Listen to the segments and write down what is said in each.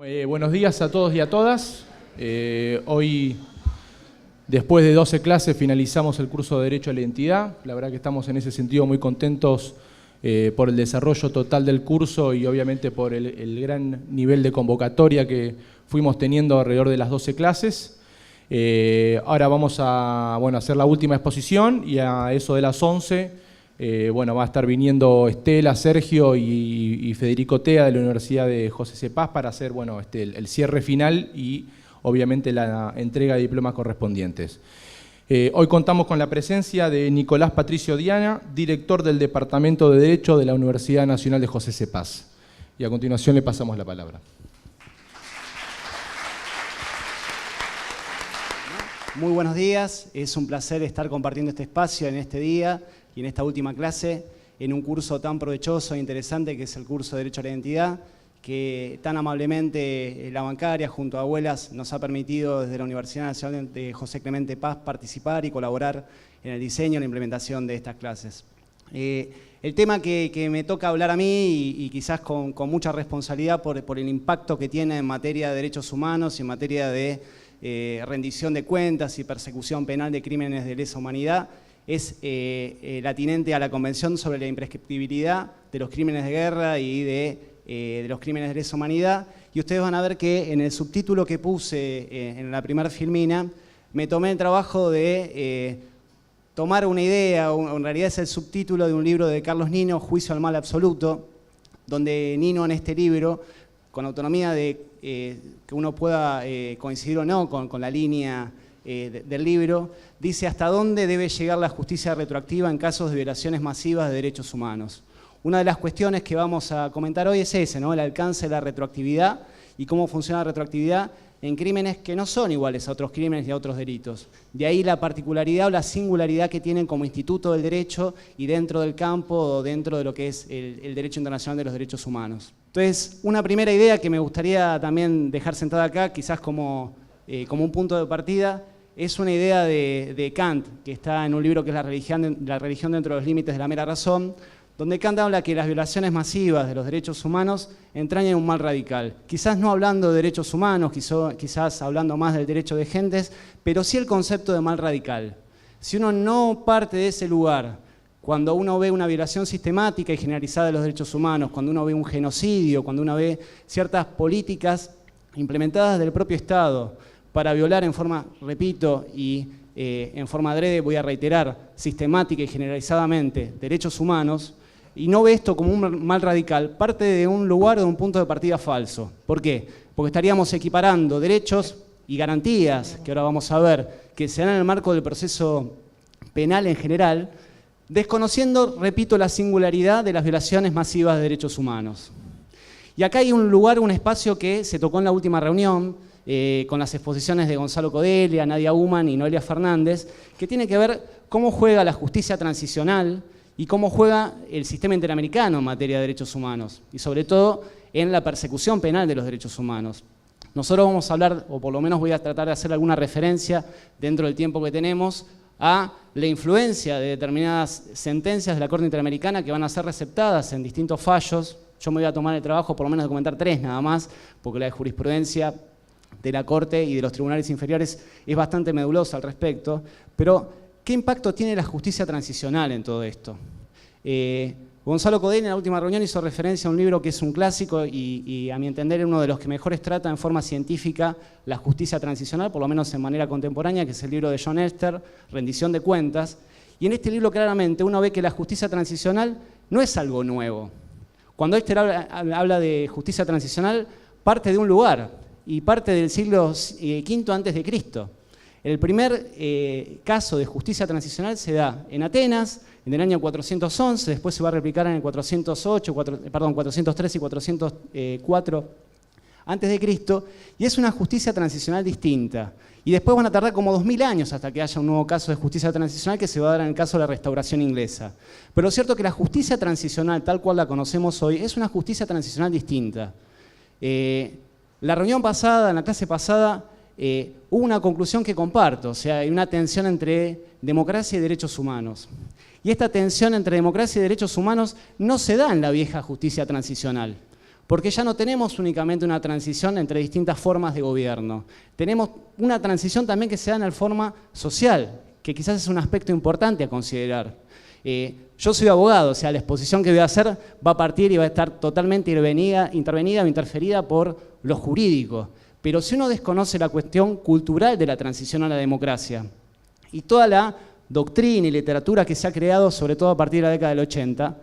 Buenos días a todos y a todas. Hoy, después de 12 clases, finalizamos el curso de Derecho a la Identidad. La verdad que estamos en ese sentido muy contentos por el desarrollo total del curso y obviamente por el gran nivel de convocatoria que fuimos teniendo alrededor de las 12 clases. Ahora vamos a hacer la última exposición y a eso de las 11 va a estar viniendo Estela, Sergio y Federico Tea de la Universidad de José C. Paz para hacer el cierre final y obviamente la entrega de diplomas correspondientes. Hoy contamos con la presencia de Nicolás Patricio Diana, director del Departamento de Derecho de la Universidad Nacional de José C. Paz. Y a continuación le pasamos la palabra. Muy buenos días, es un placer estar compartiendo este espacio en este día y en esta última clase, en un curso tan provechoso e interesante que es el curso de Derecho a la Identidad, que tan amablemente la bancaria junto a Abuelas nos ha permitido desde la Universidad Nacional de José Clemente Paz participar y colaborar en el diseño y la implementación de estas clases. El tema que me toca hablar a mí y quizás con mucha responsabilidad por el impacto que tiene en materia de derechos humanos y en materia de rendición de cuentas y persecución penal de crímenes de lesa humanidad, es el atinente a la Convención sobre la imprescriptibilidad de los crímenes de guerra y de los crímenes de lesa humanidad. Y ustedes van a ver que en el subtítulo que puse en la primera filmina, me tomé el trabajo de tomar una idea, o en realidad es el subtítulo de un libro de Carlos Nino, Juicio al mal absoluto, donde Nino en este libro, con autonomía de que uno pueda coincidir o no con la línea del libro, dice hasta dónde debe llegar la justicia retroactiva en casos de violaciones masivas de derechos humanos. Una de las cuestiones que vamos a comentar hoy es ese, ¿no? El alcance de la retroactividad y cómo funciona la retroactividad en crímenes que no son iguales a otros crímenes y a otros delitos. De ahí la particularidad o la singularidad que tienen como instituto del derecho y dentro del campo o dentro de lo que es el derecho internacional de los derechos humanos. Entonces, una primera idea que me gustaría también dejar sentada acá, quizás como un punto de partida, es una idea de Kant, que está en un libro que es La religión dentro de los límites de la mera razón, donde Kant habla que las violaciones masivas de los derechos humanos entrañan un mal radical. Quizás no hablando de derechos humanos, quizás hablando más del derecho de gentes, pero sí el concepto de mal radical. Si uno no parte de ese lugar, cuando uno ve una violación sistemática y generalizada de los derechos humanos, cuando uno ve un genocidio, cuando uno ve ciertas políticas implementadas del propio Estado para violar en forma, repito, y en forma adrede, voy a reiterar, sistemática y generalizadamente derechos humanos, y no ve esto como un mal radical, parte de un lugar o de un punto de partida falso. ¿Por qué? Porque estaríamos equiparando derechos y garantías, que ahora vamos a ver, que se dan en el marco del proceso penal en general, desconociendo, repito, la singularidad de las violaciones masivas de derechos humanos. Y acá hay un lugar, un espacio que se tocó en la última reunión, con las exposiciones de Gonzalo Codelia, Nadia Uman y Noelia Fernández, que tiene que ver cómo juega la justicia transicional y cómo juega el sistema interamericano en materia de derechos humanos, y sobre todo en la persecución penal de los derechos humanos. Nosotros vamos a hablar, o por lo menos voy a tratar de hacer alguna referencia dentro del tiempo que tenemos, a la influencia de determinadas sentencias de la Corte Interamericana que van a ser receptadas en distintos fallos. Yo me voy a tomar el trabajo por lo menos de comentar 3 nada más, porque la de jurisprudencia de la Corte y de los tribunales inferiores es bastante medulosa al respecto, pero ¿qué impacto tiene la justicia transicional en todo esto? Gonzalo Codelia en la última reunión hizo referencia a un libro que es un clásico y a mi entender uno de los que mejores trata en forma científica la justicia transicional, por lo menos en manera contemporánea, que es el libro de John Esther, Rendición de Cuentas. Y en este libro claramente uno ve que la justicia transicional no es algo nuevo. Cuando Esther habla de justicia transicional, parte de un lugar, y parte del siglo V antes de Cristo. El primer caso de justicia transicional se da en Atenas, en el año 411, después se va a replicar en el 403 y 404 antes de Cristo, y es una justicia transicional distinta. Y después van a tardar como 2000 años hasta que haya un nuevo caso de justicia transicional que se va a dar en el caso de la Restauración inglesa. Pero lo cierto es que la justicia transicional, tal cual la conocemos hoy, es una justicia transicional distinta. La reunión pasada, en la clase pasada, hubo una conclusión que comparto, o sea, hay una tensión entre democracia y derechos humanos. Y esta tensión entre democracia y derechos humanos no se da en la vieja justicia transicional. Porque ya no tenemos únicamente una transición entre distintas formas de gobierno. Tenemos una transición también que se da en la forma social, que quizás es un aspecto importante a considerar. Yo soy abogado, o sea, la exposición que voy a hacer va a partir y va a estar totalmente intervenida o interferida por lo jurídico. Pero si uno desconoce la cuestión cultural de la transición a la democracia y toda la doctrina y literatura que se ha creado, sobre todo a partir de la década del 80,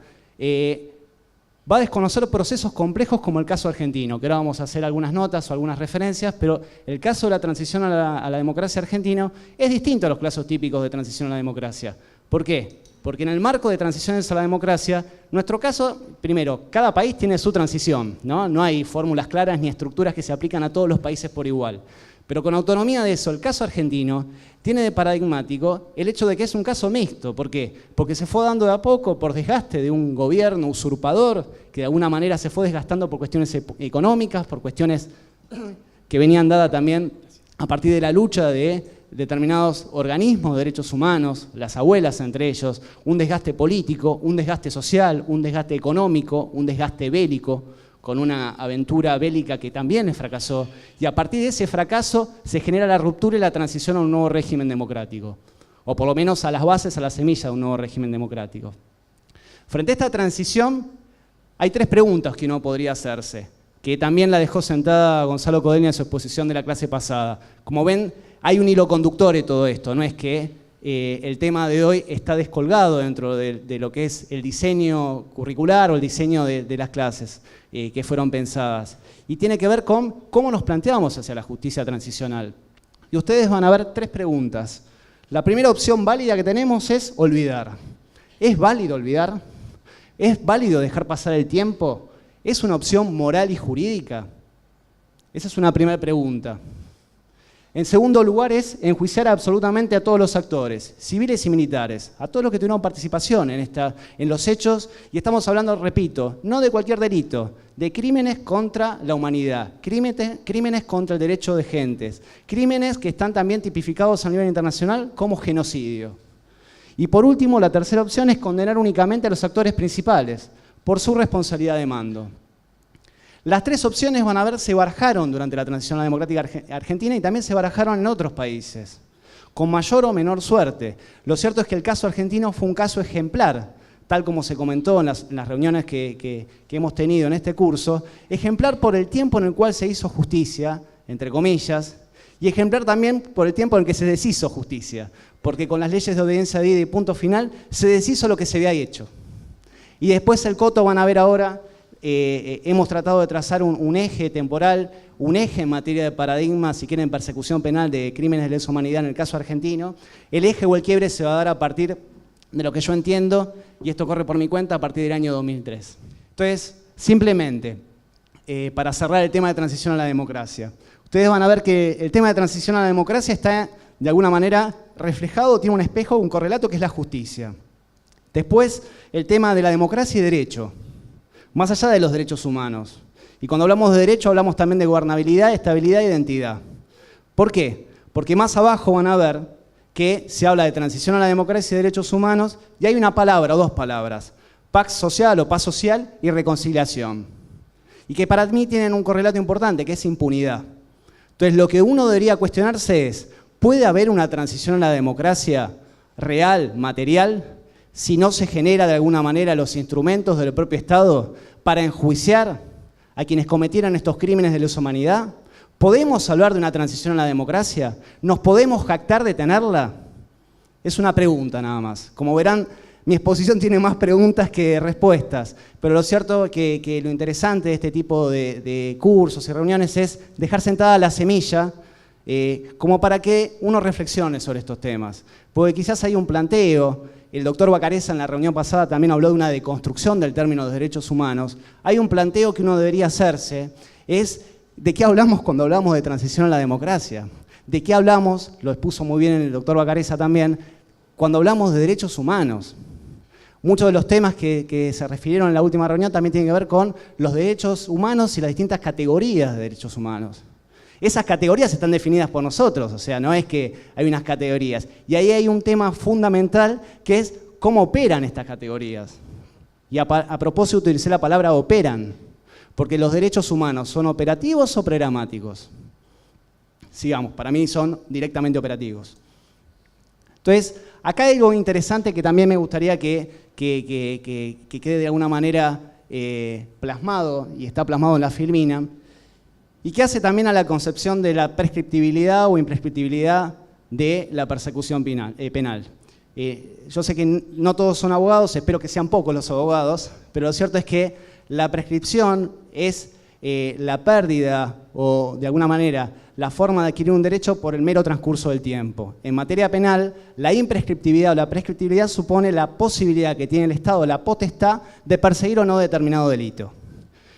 va a desconocer procesos complejos como el caso argentino, que ahora vamos a hacer algunas notas o algunas referencias, pero el caso de la transición a la democracia argentina es distinto a los casos típicos de transición a la democracia. ¿Por qué? Porque en el marco de transiciones a la democracia, nuestro caso, primero, cada país tiene su transición, ¿no? No hay fórmulas claras ni estructuras que se aplican a todos los países por igual. Pero con autonomía de eso, el caso argentino tiene de paradigmático el hecho de que es un caso mixto. ¿Por qué? Porque se fue dando de a poco por desgaste de un gobierno usurpador que de alguna manera se fue desgastando por cuestiones económicas, por cuestiones que venían dadas también a partir de la lucha de determinados organismos de derechos humanos, las abuelas entre ellos, un desgaste político, un desgaste social, un desgaste económico, un desgaste bélico, con una aventura bélica que también fracasó, y a partir de ese fracaso se genera la ruptura y la transición a un nuevo régimen democrático, o por lo menos a las bases, a la semilla de un nuevo régimen democrático. Frente a esta transición, hay tres preguntas que uno podría hacerse, que también la dejó sentada Gonzalo Codegna en su exposición de la clase pasada. Como ven, hay un hilo conductor de todo esto, no es que el tema de hoy está descolgado dentro de lo que es el diseño curricular o el diseño de las clases que fueron pensadas. Y tiene que ver con cómo nos planteamos hacia la justicia transicional. Y ustedes van a ver tres preguntas. La primera opción válida que tenemos es olvidar. ¿Es válido olvidar? ¿Es válido dejar pasar el tiempo? ¿Es una opción moral y jurídica? Esa es una primera pregunta. En segundo lugar es enjuiciar absolutamente a todos los actores, civiles y militares, a todos los que tuvieron participación en los hechos, y estamos hablando, repito, no de cualquier delito, de crímenes contra la humanidad, crímenes contra el derecho de gentes, crímenes que están también tipificados a nivel internacional como genocidio. Y por último, la tercera opción es condenar únicamente a los actores principales por su responsabilidad de mando. Las tres opciones, van a ver, se barajaron durante la transición a la democrática argentina y también se barajaron en otros países, con mayor o menor suerte. Lo cierto es que el caso argentino fue un caso ejemplar, tal como se comentó en las reuniones que hemos tenido en este curso, ejemplar por el tiempo en el cual se hizo justicia, entre comillas, y ejemplar también por el tiempo en el que se deshizo justicia, porque con las leyes de obediencia debida y punto final se deshizo lo que se había hecho. Y después el coto, van a ver ahora, hemos tratado de trazar un eje temporal, un eje en materia de paradigma, si quieren, persecución penal de crímenes de lesa humanidad en el caso argentino. El eje o el quiebre se va a dar a partir de lo que yo entiendo, y esto corre por mi cuenta, a partir del año 2003. Entonces, simplemente, para cerrar el tema de transición a la democracia, ustedes van a ver que el tema de transición a la democracia está, de alguna manera, reflejado, tiene un espejo, un correlato, que es la justicia. Después, el tema de la democracia y derecho, más allá de los derechos humanos. Y cuando hablamos de derecho, hablamos también de gobernabilidad, estabilidad e identidad. ¿Por qué? Porque más abajo van a ver que se habla de transición a la democracia y derechos humanos, y hay una palabra o dos palabras, paz social o paz social y reconciliación. Y que para mí tienen un correlato importante, que es impunidad. Entonces, lo que uno debería cuestionarse es, ¿puede haber una transición a la democracia real, material, si no se genera de alguna manera los instrumentos del propio Estado para enjuiciar a quienes cometieran estos crímenes de lesa humanidad? ¿Podemos hablar de una transición a la democracia? ¿Nos podemos jactar de tenerla? Es una pregunta nada más. Como verán, mi exposición tiene más preguntas que respuestas, pero lo cierto es que lo interesante de este tipo de cursos y reuniones es dejar sentada la semilla como para que uno reflexione sobre estos temas. Porque quizás hay un planteo. El doctor Bacareza en la reunión pasada también habló de una deconstrucción del término de derechos humanos. Hay un planteo que uno debería hacerse, es ¿de qué hablamos cuando hablamos de transición a la democracia? ¿De qué hablamos, lo expuso muy bien el doctor Bacareza también, cuando hablamos de derechos humanos? Muchos de los temas que se refirieron en la última reunión también tienen que ver con los derechos humanos y las distintas categorías de derechos humanos. Esas categorías están definidas por nosotros, o sea, no es que hay unas categorías. Y ahí hay un tema fundamental que es cómo operan estas categorías. Y a propósito utilicé la palabra operan, Porque los derechos humanos son operativos o programáticos. Sigamos, para mí son directamente operativos. Entonces, acá hay algo interesante que también me gustaría que quede de alguna manera plasmado, y está plasmado en la Filmina, y que hace también a la concepción de la prescriptibilidad o imprescriptibilidad de la persecución penal. Yo sé que no todos son abogados, espero que sean pocos los abogados, pero lo cierto es que la prescripción es la pérdida o, de alguna manera, la forma de adquirir un derecho por el mero transcurso del tiempo. En materia penal, la imprescriptibilidad o la prescriptibilidad supone la posibilidad que tiene el Estado, la potestad, de perseguir o no determinado delito.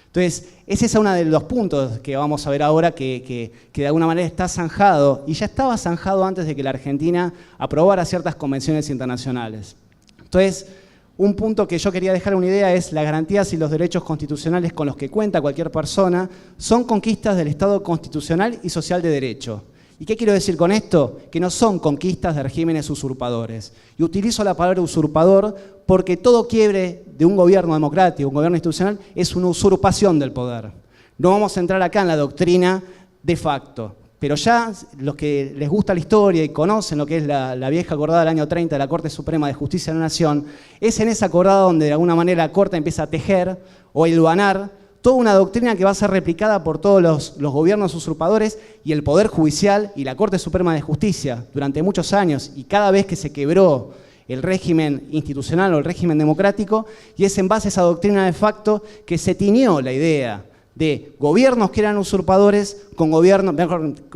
Entonces, ese es uno de los puntos que vamos a ver ahora que de alguna manera está zanjado, y ya estaba zanjado antes de que la Argentina aprobara ciertas convenciones internacionales. Entonces, un punto que yo quería dejar una idea es: las garantías y los derechos constitucionales con los que cuenta cualquier persona son conquistas del Estado constitucional y social de derecho. ¿Y qué quiero decir con esto? Que no son conquistas de regímenes usurpadores. Y utilizo la palabra usurpador porque todo quiebre de un gobierno democrático, un gobierno institucional, es una usurpación del poder. No vamos a entrar acá en la doctrina de facto, pero ya los que les gusta la historia y conocen lo que es la vieja acordada del año 30 de la Corte Suprema de Justicia de la Nación, es en esa acordada donde de alguna manera la Corte empieza a tejer o a hilvanar toda una doctrina que va a ser replicada por todos los gobiernos usurpadores y el Poder Judicial y la Corte Suprema de Justicia durante muchos años, y cada vez que se quebró el régimen institucional o el régimen democrático, y es en base a esa doctrina de facto que se tiñó la idea de gobiernos que eran usurpadores con gobiernos,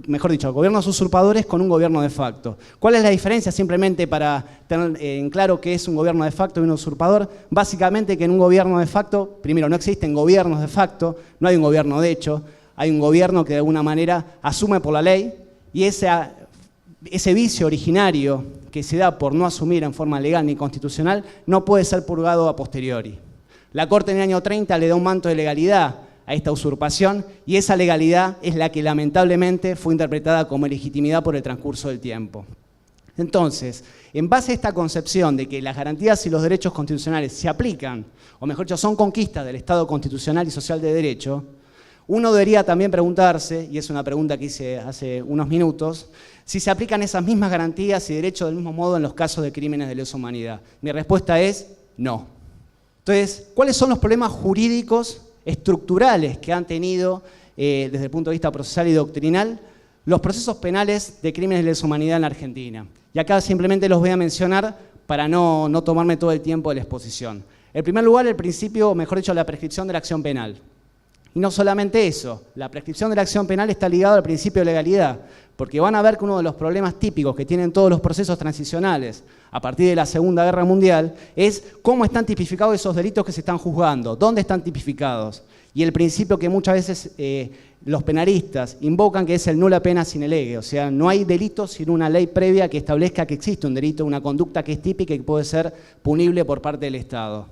mejor dicho, gobiernos usurpadores con un gobierno de facto. ¿Cuál es la diferencia? Simplemente para tener en claro qué es un gobierno de facto y un usurpador. Básicamente que en un gobierno de facto, primero, no existen gobiernos de facto, no hay un gobierno de hecho, hay un gobierno que de alguna manera asume por la ley, y ese vicio originario que se da por no asumir en forma legal ni constitucional no puede ser purgado a posteriori. La Corte en el año 30 le da un manto de legalidad a esta usurpación, y esa legalidad es la que lamentablemente fue interpretada como legitimidad por el transcurso del tiempo. Entonces, en base a esta concepción de que las garantías y los derechos constitucionales se aplican, o mejor dicho, son conquistas del Estado constitucional y social de derecho, uno debería también preguntarse, y es una pregunta que hice hace unos minutos, si se aplican esas mismas garantías y derechos del mismo modo en los casos de crímenes de lesa humanidad. Mi respuesta es no. Entonces, ¿cuáles son los problemas jurídicos estructurales que han tenido desde el punto de vista procesal y doctrinal los procesos penales de crímenes de lesa humanidad en la Argentina? Y acá simplemente los voy a mencionar para no tomarme todo el tiempo de la exposición. En primer lugar, el principio, o mejor dicho, la prescripción de la acción penal. Y no solamente eso, la prescripción de la acción penal está ligada al principio de legalidad, porque van a ver que uno de los problemas típicos que tienen todos los procesos transicionales a partir de la Segunda Guerra Mundial es cómo están tipificados esos delitos que se están juzgando, dónde están tipificados. Y el principio que muchas veces los penalistas invocan, que es el nulla pena sine lege, o sea, no hay delito sin una ley previa que establezca que existe un delito, una conducta que es típica y que puede ser punible por parte del Estado.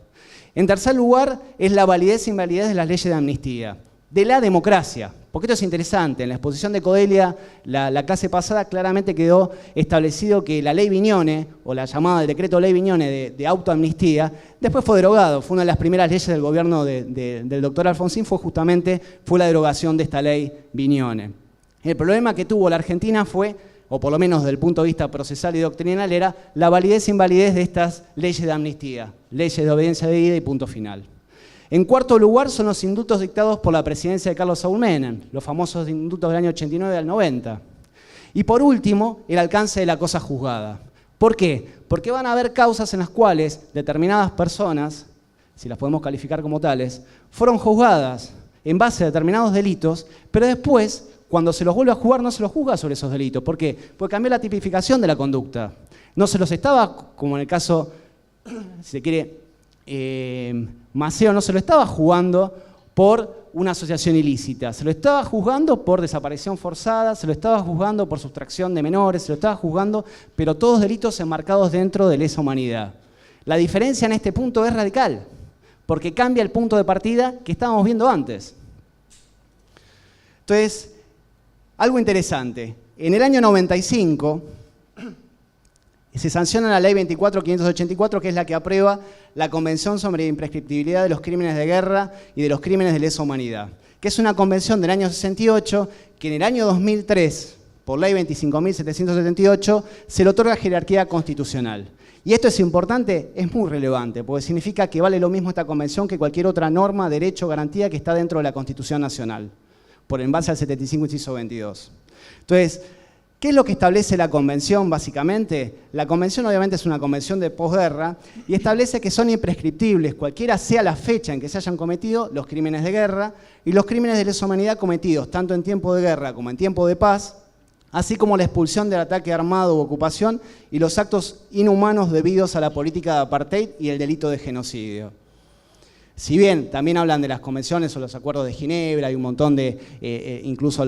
En tercer lugar, es la validez e invalidez de las leyes de amnistía, de la democracia, porque esto es interesante. En la exposición de Codelia, la clase pasada, claramente quedó establecido que la ley Viñone, o la llamada del decreto ley Viñone de autoamnistía, después fue derogado. Fue una de las primeras leyes del gobierno del doctor Alfonsín, fue la derogación de esta ley Viñone. El problema que tuvo la Argentina fue, o por lo menos desde el punto de vista procesal y doctrinal, era la validez e invalidez de estas leyes de amnistía, leyes de obediencia debida y punto final. En cuarto lugar son los indultos dictados por la presidencia de Carlos Saúl Menem, los famosos indultos del año 89 al 90. Y por último, el alcance de la cosa juzgada. ¿Por qué? Porque van a haber causas en las cuales determinadas personas, si las podemos calificar como tales, fueron juzgadas en base a determinados delitos, pero después, cuando se los vuelve a juzgar, no se los juzga sobre esos delitos. ¿Por qué? Porque cambió la tipificación de la conducta. No se los estaba, como en el caso, si se quiere, Maceo, no se lo estaba juzgando por una asociación ilícita, se lo estaba juzgando por desaparición forzada, se lo estaba juzgando por sustracción de menores, se lo estaba juzgando, pero todos delitos enmarcados dentro de lesa humanidad. La diferencia en este punto es radical, porque cambia el punto de partida que estábamos viendo antes. Entonces, algo interesante. En el año 95, se sanciona la Ley 24.584, que es la que aprueba la Convención sobre Imprescriptibilidad de los Crímenes de Guerra y de los Crímenes de Lesa Humanidad, que es una convención del año 68 que en el año 2003, por Ley 25.778, se le otorga jerarquía constitucional. Y esto es importante, es muy relevante, porque significa que vale lo mismo esta convención que cualquier otra norma, derecho, garantía que está dentro de la Constitución Nacional, en base al 75, inciso 22. Entonces, ¿qué es lo que establece la convención, básicamente? La convención obviamente es una convención de posguerra y establece que son imprescriptibles, cualquiera sea la fecha en que se hayan cometido los crímenes de guerra y los crímenes de lesa humanidad cometidos tanto en tiempo de guerra como en tiempo de paz, así como la expulsión del ataque armado u ocupación y los actos inhumanos debidos a la política de apartheid y el delito de genocidio. Si bien también hablan de las convenciones o los acuerdos de Ginebra, hay un montón de, incluso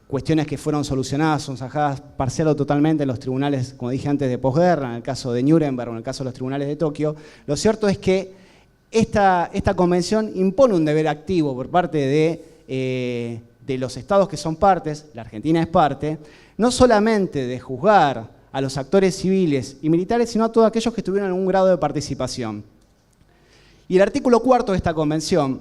cuestiones que fueron solucionadas o zanjadas parcial o totalmente en los tribunales, como dije antes, de posguerra, en el caso de Nuremberg o en el caso de los tribunales de Tokio, lo cierto es que esta convención impone un deber activo por parte de los estados que son partes, la Argentina es parte, no solamente de juzgar a los actores civiles y militares, sino a todos aquellos que tuvieron algún grado de participación. Y el artículo 4 de esta convención,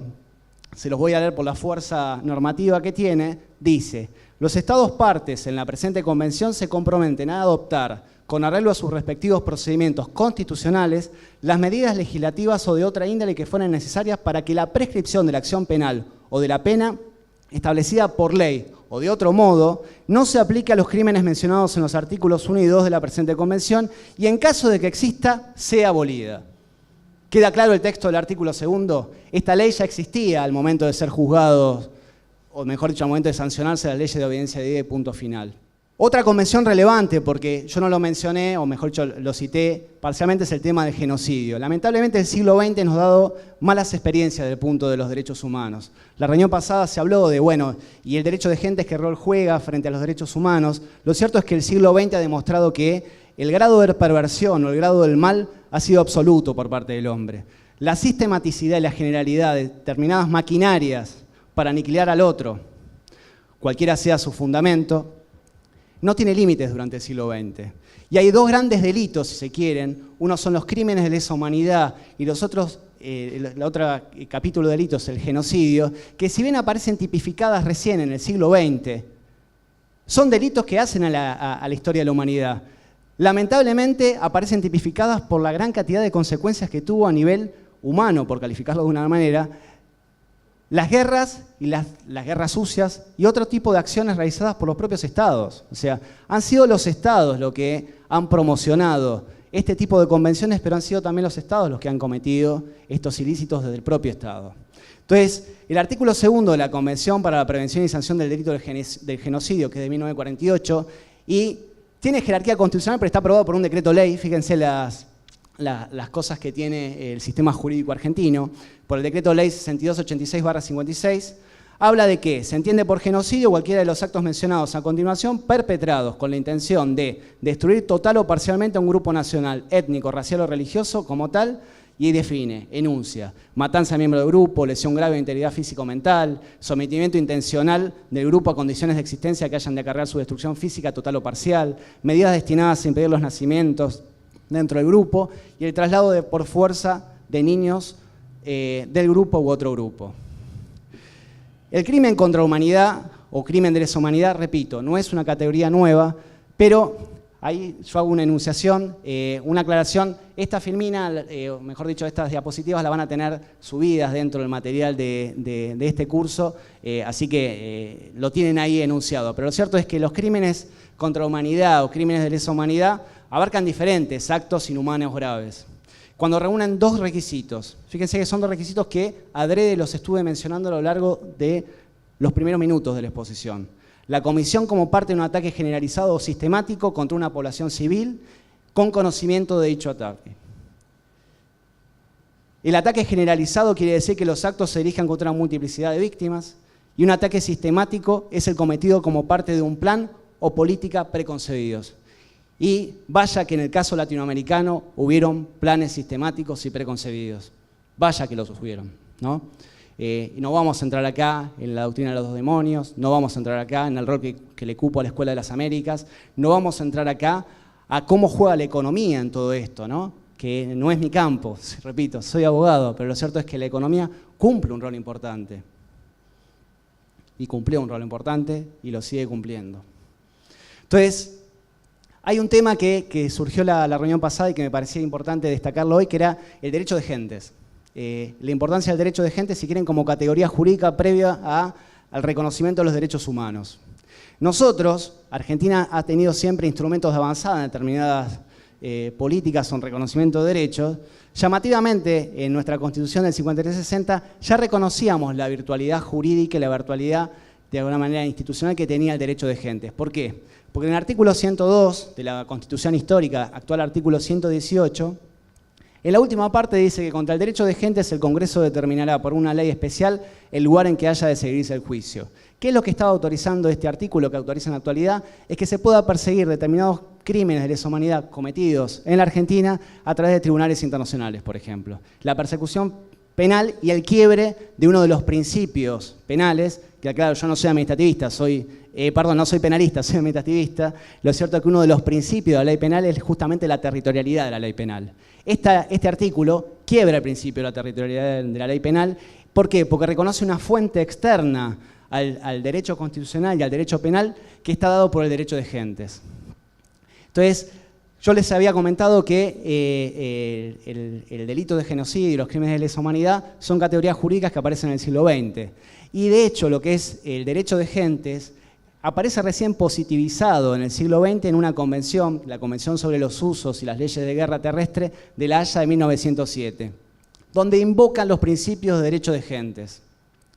se los voy a leer por la fuerza normativa que tiene, dice: los estados partes en la presente convención se comprometen a adoptar, con arreglo a sus respectivos procedimientos constitucionales, las medidas legislativas o de otra índole que fueran necesarias para que la prescripción de la acción penal o de la pena establecida por ley o de otro modo, no se aplique a los crímenes mencionados en los artículos 1 y 2 de la presente convención y en caso de que exista, sea abolida. ¿Queda claro el texto del artículo 2? Esta ley ya existía al momento de ser juzgados, o mejor dicho, al momento de sancionarse la ley de obediencia de punto final. Otra convención relevante, porque yo no lo mencioné, o mejor dicho, lo cité parcialmente, es el tema del genocidio. Lamentablemente el siglo XX nos ha dado malas experiencias del punto de los derechos humanos. La reunión pasada se habló de, bueno, y el derecho de gentes qué rol juega frente a los derechos humanos. Lo cierto es que el siglo XX ha demostrado que el grado de perversión o el grado del mal ha sido absoluto por parte del hombre. La sistematicidad y la generalidad de determinadas maquinarias para aniquilar al otro, cualquiera sea su fundamento, no tiene límites durante el siglo XX. Y hay dos grandes delitos, si se quieren. Uno son los crímenes de lesa humanidad y los otros, el otro capítulo de delitos, el genocidio, que si bien aparecen tipificadas recién en el siglo XX, son delitos que hacen a la historia de la humanidad. Lamentablemente aparecen tipificadas por la gran cantidad de consecuencias que tuvo a nivel humano, por calificarlo de una manera, las guerras y las guerras sucias y otro tipo de acciones realizadas por los propios estados. O sea, han sido los estados los que han promocionado este tipo de convenciones, pero han sido también los estados los que han cometido estos ilícitos desde el propio estado. Entonces, el artículo 2 de la Convención para la Prevención y Sanción del Delito del Genocidio, que es de 1948, y tiene jerarquía constitucional, pero está aprobado por un decreto ley. Fíjense las cosas que tiene el sistema jurídico argentino. Por el decreto ley 6286/56, habla de que se entiende por genocidio cualquiera de los actos mencionados a continuación perpetrados con la intención de destruir total o parcialmente a un grupo nacional, étnico, racial o religioso como tal, y define, enuncia, matanza de miembro del grupo, lesión grave de integridad físico-mental, sometimiento intencional del grupo a condiciones de existencia que hayan de acarrear su destrucción física total o parcial, medidas destinadas a impedir los nacimientos dentro del grupo y el traslado por fuerza de niños del grupo u otro grupo. El crimen contra la humanidad o crimen de lesa humanidad, repito, no es una categoría nueva, pero ahí yo hago una enunciación, una aclaración. Esta filmina, mejor dicho, estas diapositivas las van a tener subidas dentro del material de este curso, así que lo tienen ahí enunciado. Pero lo cierto es que los crímenes contra la humanidad o crímenes de lesa humanidad abarcan diferentes actos inhumanos graves. Cuando reúnen dos requisitos, fíjense que son dos requisitos que adrede los estuve mencionando a lo largo de los primeros minutos de la exposición. La comisión como parte de un ataque generalizado o sistemático contra una población civil con conocimiento de dicho ataque. El ataque generalizado quiere decir que los actos se dirigen contra una multiplicidad de víctimas y un ataque sistemático es el cometido como parte de un plan o política preconcebidos. Y vaya que en el caso latinoamericano hubieron planes sistemáticos y preconcebidos. Vaya que los hubieron, ¿no? Y no vamos a entrar acá en la doctrina de los dos demonios, no vamos a entrar acá en el rol que le cupo a la Escuela de las Américas, no vamos a entrar acá a cómo juega la economía en todo esto, ¿no? Que no es mi campo, repito, soy abogado, pero lo cierto es que la economía cumple un rol importante. Y cumplió un rol importante y lo sigue cumpliendo. Entonces, hay un tema que surgió la reunión pasada y que me parecía importante destacarlo hoy, que era el derecho de gentes. La importancia del derecho de gentes, si quieren, como categoría jurídica previa al reconocimiento de los derechos humanos. Nosotros, Argentina ha tenido siempre instrumentos de avanzada en determinadas políticas o en reconocimiento de derechos. Llamativamente, en nuestra Constitución del 53-60 ya reconocíamos la virtualidad jurídica y la virtualidad, de alguna manera, institucional que tenía el derecho de gentes. ¿Por qué? Porque en el artículo 102 de la Constitución histórica, actual artículo 118, en la última parte dice que contra el derecho de gentes el Congreso determinará por una ley especial el lugar en que haya de seguirse el juicio. ¿Qué es lo que estaba autorizando este artículo que autoriza en la actualidad? Es que se pueda perseguir determinados crímenes de lesa humanidad cometidos en la Argentina a través de tribunales internacionales, por ejemplo. La persecución penal y el quiebre de uno de los principios penales, que claro, yo no soy administrativista, no soy penalista, soy administrativista. Lo cierto es que uno de los principios de la ley penal es justamente la territorialidad de la ley penal. Este artículo quiebra el principio de la territorialidad de la ley penal. ¿Por qué? Porque reconoce una fuente externa al derecho constitucional y al derecho penal que está dado por el derecho de gentes. Entonces, yo les había comentado que el delito de genocidio y los crímenes de lesa humanidad son categorías jurídicas que aparecen en el siglo XX. Y de hecho, lo que es el derecho de gentes aparece recién positivizado en el siglo XX en una convención, la Convención sobre los Usos y las Leyes de Guerra Terrestre de La Haya de 1907, donde invocan los principios de derecho de gentes.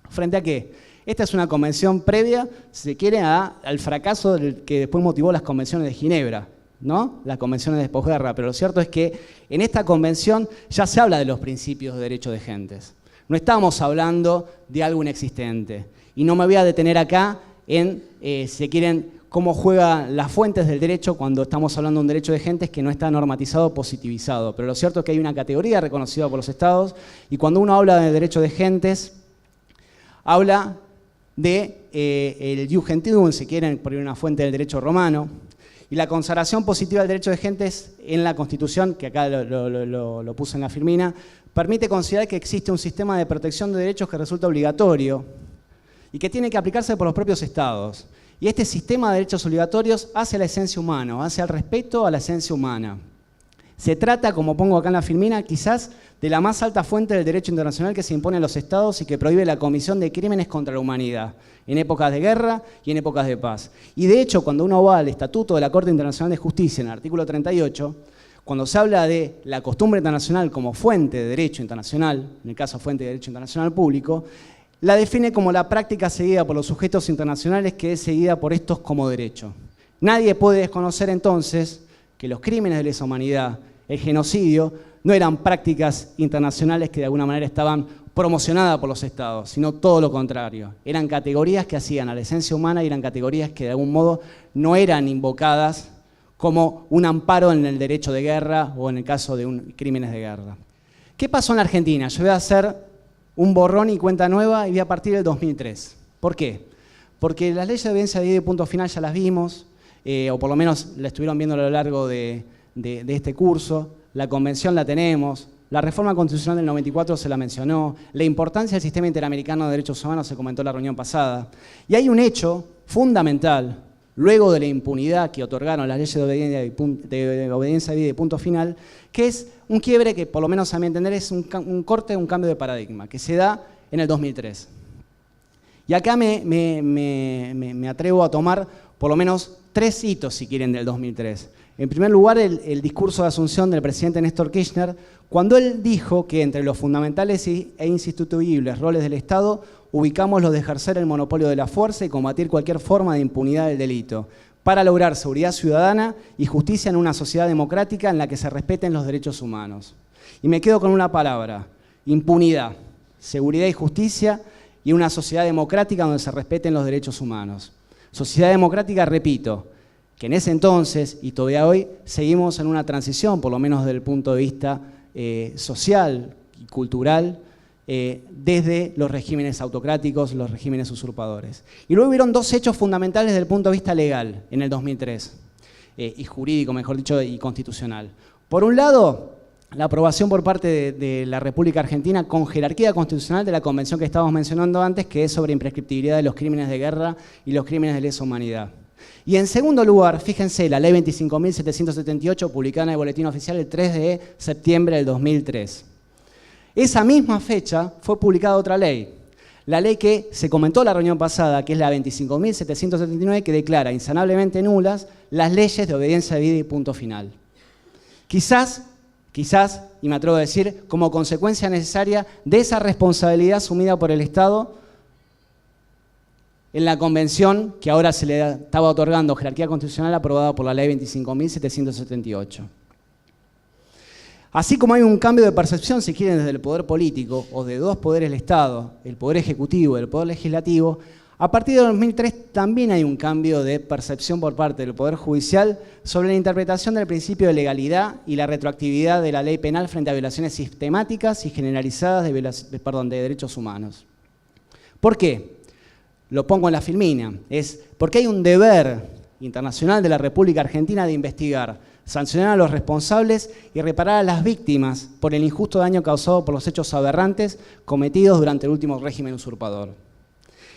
¿Frente a qué? Esta es una convención previa, si se quiere, al fracaso que después motivó las convenciones de Ginebra, ¿no? Las convenciones de posguerra, pero lo cierto es que en esta convención ya se habla de los principios de derecho de gentes. No estamos hablando de algo inexistente. Y no me voy a detener acá en, si quieren, cómo juegan las fuentes del derecho cuando estamos hablando de un derecho de gentes que no está normatizado, positivizado. Pero lo cierto es que hay una categoría reconocida por los estados y cuando uno habla de derecho de gentes, habla de el ius gentium, si quieren, por una fuente del derecho romano, y la consagración positiva del derecho de gentes en la Constitución, que acá lo puse en la firmina, permite considerar que existe un sistema de protección de derechos que resulta obligatorio y que tiene que aplicarse por los propios estados. Y este sistema de derechos obligatorios hace a la esencia humana, hace al respeto a la esencia humana. Se trata, como pongo acá en la firmina, quizás de la más alta fuente del derecho internacional que se impone a los estados y que prohíbe la comisión de crímenes contra la humanidad, en épocas de guerra y en épocas de paz. Y de hecho, cuando uno va al Estatuto de la Corte Internacional de Justicia, en el artículo 38, cuando se habla de la costumbre internacional como fuente de derecho internacional, en el caso fuente de derecho internacional público, la define como la práctica seguida por los sujetos internacionales que es seguida por estos como derecho. Nadie puede desconocer entonces que los crímenes de lesa humanidad, el genocidio, no eran prácticas internacionales que de alguna manera estaban promocionadas por los estados, sino todo lo contrario. Eran categorías que hacían a la esencia humana y eran categorías que de algún modo no eran invocadas como un amparo en el derecho de guerra o en el caso de crímenes de guerra. ¿Qué pasó en la Argentina? Yo voy a hacer un borrón y cuenta nueva y voy a partir del 2003. ¿Por qué? Porque las leyes de obediencia de punto final ya las vimos, o por lo menos la estuvieron viendo a lo largo de este curso. La convención la tenemos, la reforma constitucional del 94 se la mencionó, la importancia del sistema interamericano de derechos humanos se comentó en la reunión pasada. Y hay un hecho fundamental, luego de la impunidad que otorgaron las leyes de obediencia de punto final, que es un quiebre que, por lo menos a mi entender, es un corte, un cambio de paradigma, que se da en el 2003. Y acá me atrevo a tomar por lo menos 3 hitos, si quieren, del 2003. En primer lugar, el discurso de asunción del presidente Néstor Kirchner, cuando él dijo que entre los fundamentales e insustituibles roles del Estado ubicamos los de ejercer el monopolio de la fuerza y combatir cualquier forma de impunidad del delito, para lograr seguridad ciudadana y justicia en una sociedad democrática en la que se respeten los derechos humanos. Y me quedo con una palabra: impunidad, seguridad y justicia, y una sociedad democrática donde se respeten los derechos humanos. Sociedad democrática, repito, que en ese entonces y todavía hoy seguimos en una transición, por lo menos desde el punto de vista social y cultural, desde los regímenes autocráticos, los regímenes usurpadores. Y luego hubieron 2 hechos fundamentales desde el punto de vista legal en el 2003. y jurídico, mejor dicho, y constitucional. Por un lado, la aprobación por parte de la República Argentina con jerarquía constitucional de la convención que estábamos mencionando antes, que es sobre imprescriptibilidad de los crímenes de guerra y los crímenes de lesa humanidad. Y en segundo lugar, fíjense, la ley 25.778, publicada en el Boletín Oficial el 3 de septiembre del 2003. Esa misma fecha fue publicada otra ley, la ley que se comentó en la reunión pasada, que es la 25.779, que declara insanablemente nulas las leyes de obediencia debida y punto final. Quizás, y me atrevo a decir, como consecuencia necesaria de esa responsabilidad asumida por el Estado en la convención que ahora se le estaba otorgando jerarquía constitucional aprobada por la ley 25.778. Así como hay un cambio de percepción, si quieren, desde el poder político, o de dos poderes del Estado, el poder ejecutivo y el poder legislativo, a partir de 2003 también hay un cambio de percepción por parte del Poder Judicial sobre la interpretación del principio de legalidad y la retroactividad de la ley penal frente a violaciones sistemáticas y generalizadas de derechos humanos. ¿Por qué? Lo pongo en la filmina. Es porque hay un deber internacional de la República Argentina de investigar, sancionar a los responsables y reparar a las víctimas por el injusto daño causado por los hechos aberrantes cometidos durante el último régimen usurpador.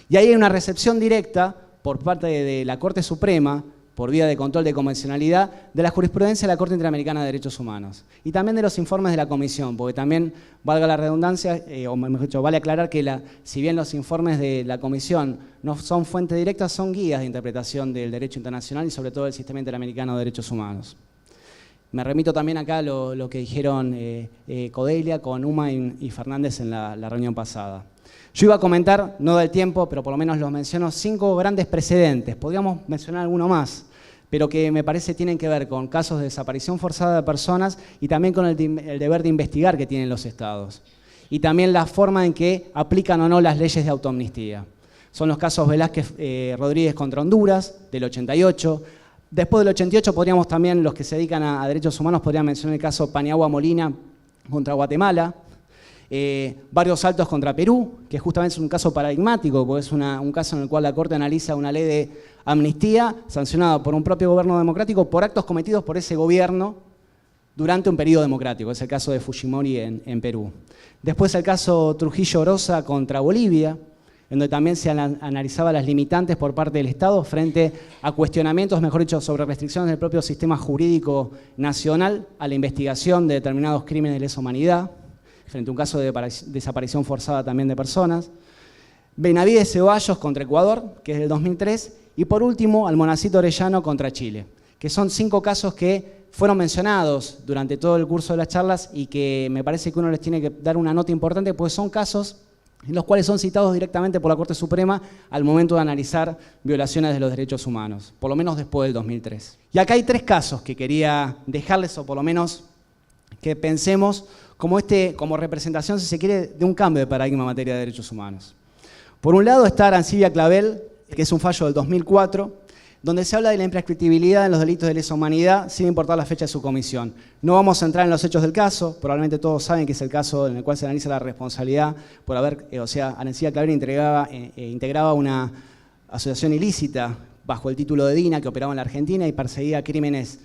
Y ahí hay una recepción directa por parte de la Corte Suprema, por vía de control de convencionalidad, de la jurisprudencia de la Corte Interamericana de Derechos Humanos. Y también de los informes de la Comisión, porque también, valga la redundancia, o mejor dicho, vale aclarar que si bien los informes de la Comisión no son fuente directa, son guías de interpretación del derecho internacional y sobre todo del sistema interamericano de derechos humanos. Me remito también acá a lo que dijeron Codelia con Uma y Fernández en la reunión pasada. Yo iba a comentar, no da el tiempo, pero por lo menos los menciono, 5 grandes precedentes. Podríamos mencionar alguno más, pero que me parece tienen que ver con casos de desaparición forzada de personas y también con el deber de investigar que tienen los estados. Y también la forma en que aplican o no las leyes de autoamnistía. Son los casos Velázquez Rodríguez contra Honduras, del 88. Después del 88 podríamos también, los que se dedican a derechos humanos, podrían mencionar el caso Paniagua Molina contra Guatemala. Varios saltos contra Perú, que justamente es un caso paradigmático, porque es un caso en el cual la Corte analiza una ley de amnistía sancionada por un propio gobierno democrático por actos cometidos por ese gobierno durante un periodo democrático. Es el caso de Fujimori en Perú. Después el caso Trujillo-Orosa contra Bolivia, en donde también se analizaba las limitantes por parte del Estado frente a cuestionamientos, mejor dicho, sobre restricciones del propio sistema jurídico nacional a la investigación de determinados crímenes de lesa humanidad, frente a un caso de desaparición forzada también de personas. Benavides Ceballos contra Ecuador, que es del 2003, y por último, Almonacito Orellano contra Chile, que son 5 casos que fueron mencionados durante todo el curso de las charlas y que me parece que uno les tiene que dar una nota importante, pues son casos en los cuales son citados directamente por la Corte Suprema al momento de analizar violaciones de los derechos humanos, por lo menos después del 2003. Y acá hay 3 casos que quería dejarles, o por lo menos que pensemos como representación, si se quiere, de un cambio de paradigma en materia de derechos humanos. Por un lado está Arancibia Clavel, que es un fallo del 2004, donde se habla de la imprescriptibilidad en los delitos de lesa humanidad sin importar la fecha de su comisión. No vamos a entrar en los hechos del caso, probablemente todos saben que es el caso en el cual se analiza la responsabilidad por haber, Arancibia Clavel integraba una asociación ilícita bajo el título de DINA que operaba en la Argentina y perseguía crímenes,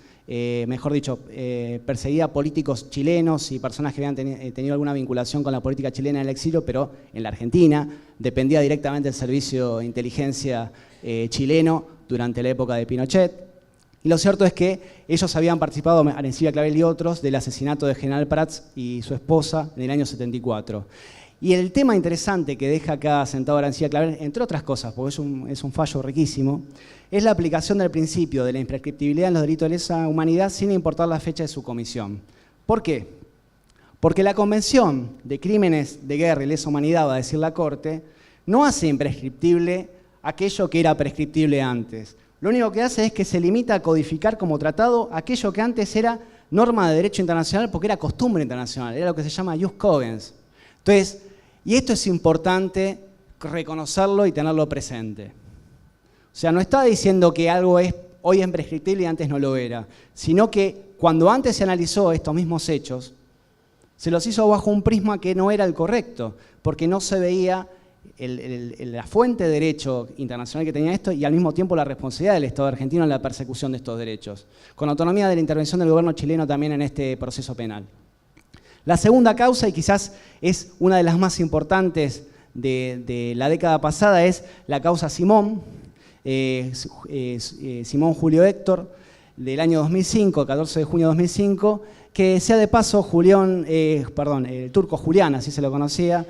perseguía políticos chilenos y personas que habían tenido alguna vinculación con la política chilena en el exilio, pero en la Argentina dependía directamente del servicio de inteligencia chileno durante la época de Pinochet. Y lo cierto es que ellos habían participado, Arancibia Clavel y otros, del asesinato de General Prats y su esposa en el año 74. Y el tema interesante que deja acá sentado Arancibia Clavel, entre otras cosas, porque es un fallo riquísimo, es la aplicación del principio de la imprescriptibilidad en los delitos de lesa humanidad sin importar la fecha de su comisión. ¿Por qué? Porque la Convención de Crímenes de Guerra y Lesa Humanidad, va a decir la Corte, no hace imprescriptible aquello que era prescriptible antes. Lo único que hace es que se limita a codificar como tratado aquello que antes era norma de derecho internacional porque era costumbre internacional, era lo que se llama jus cogens. Entonces, y esto es importante reconocerlo y tenerlo presente. O sea, no está diciendo que algo hoy es prescriptible y antes no lo era, sino que cuando antes se analizó estos mismos hechos, se los hizo bajo un prisma que no era el correcto, porque no se veía la fuente de derecho internacional que tenía esto y al mismo tiempo la responsabilidad del Estado argentino en la persecución de estos derechos, con autonomía de la intervención del gobierno chileno también en este proceso penal. La segunda causa, y quizás es una de las más importantes de la década pasada, es la causa Simón, Simón Julio Héctor, del año 2005, 14 de junio de 2005, que sea de paso, el turco Julián, así se lo conocía,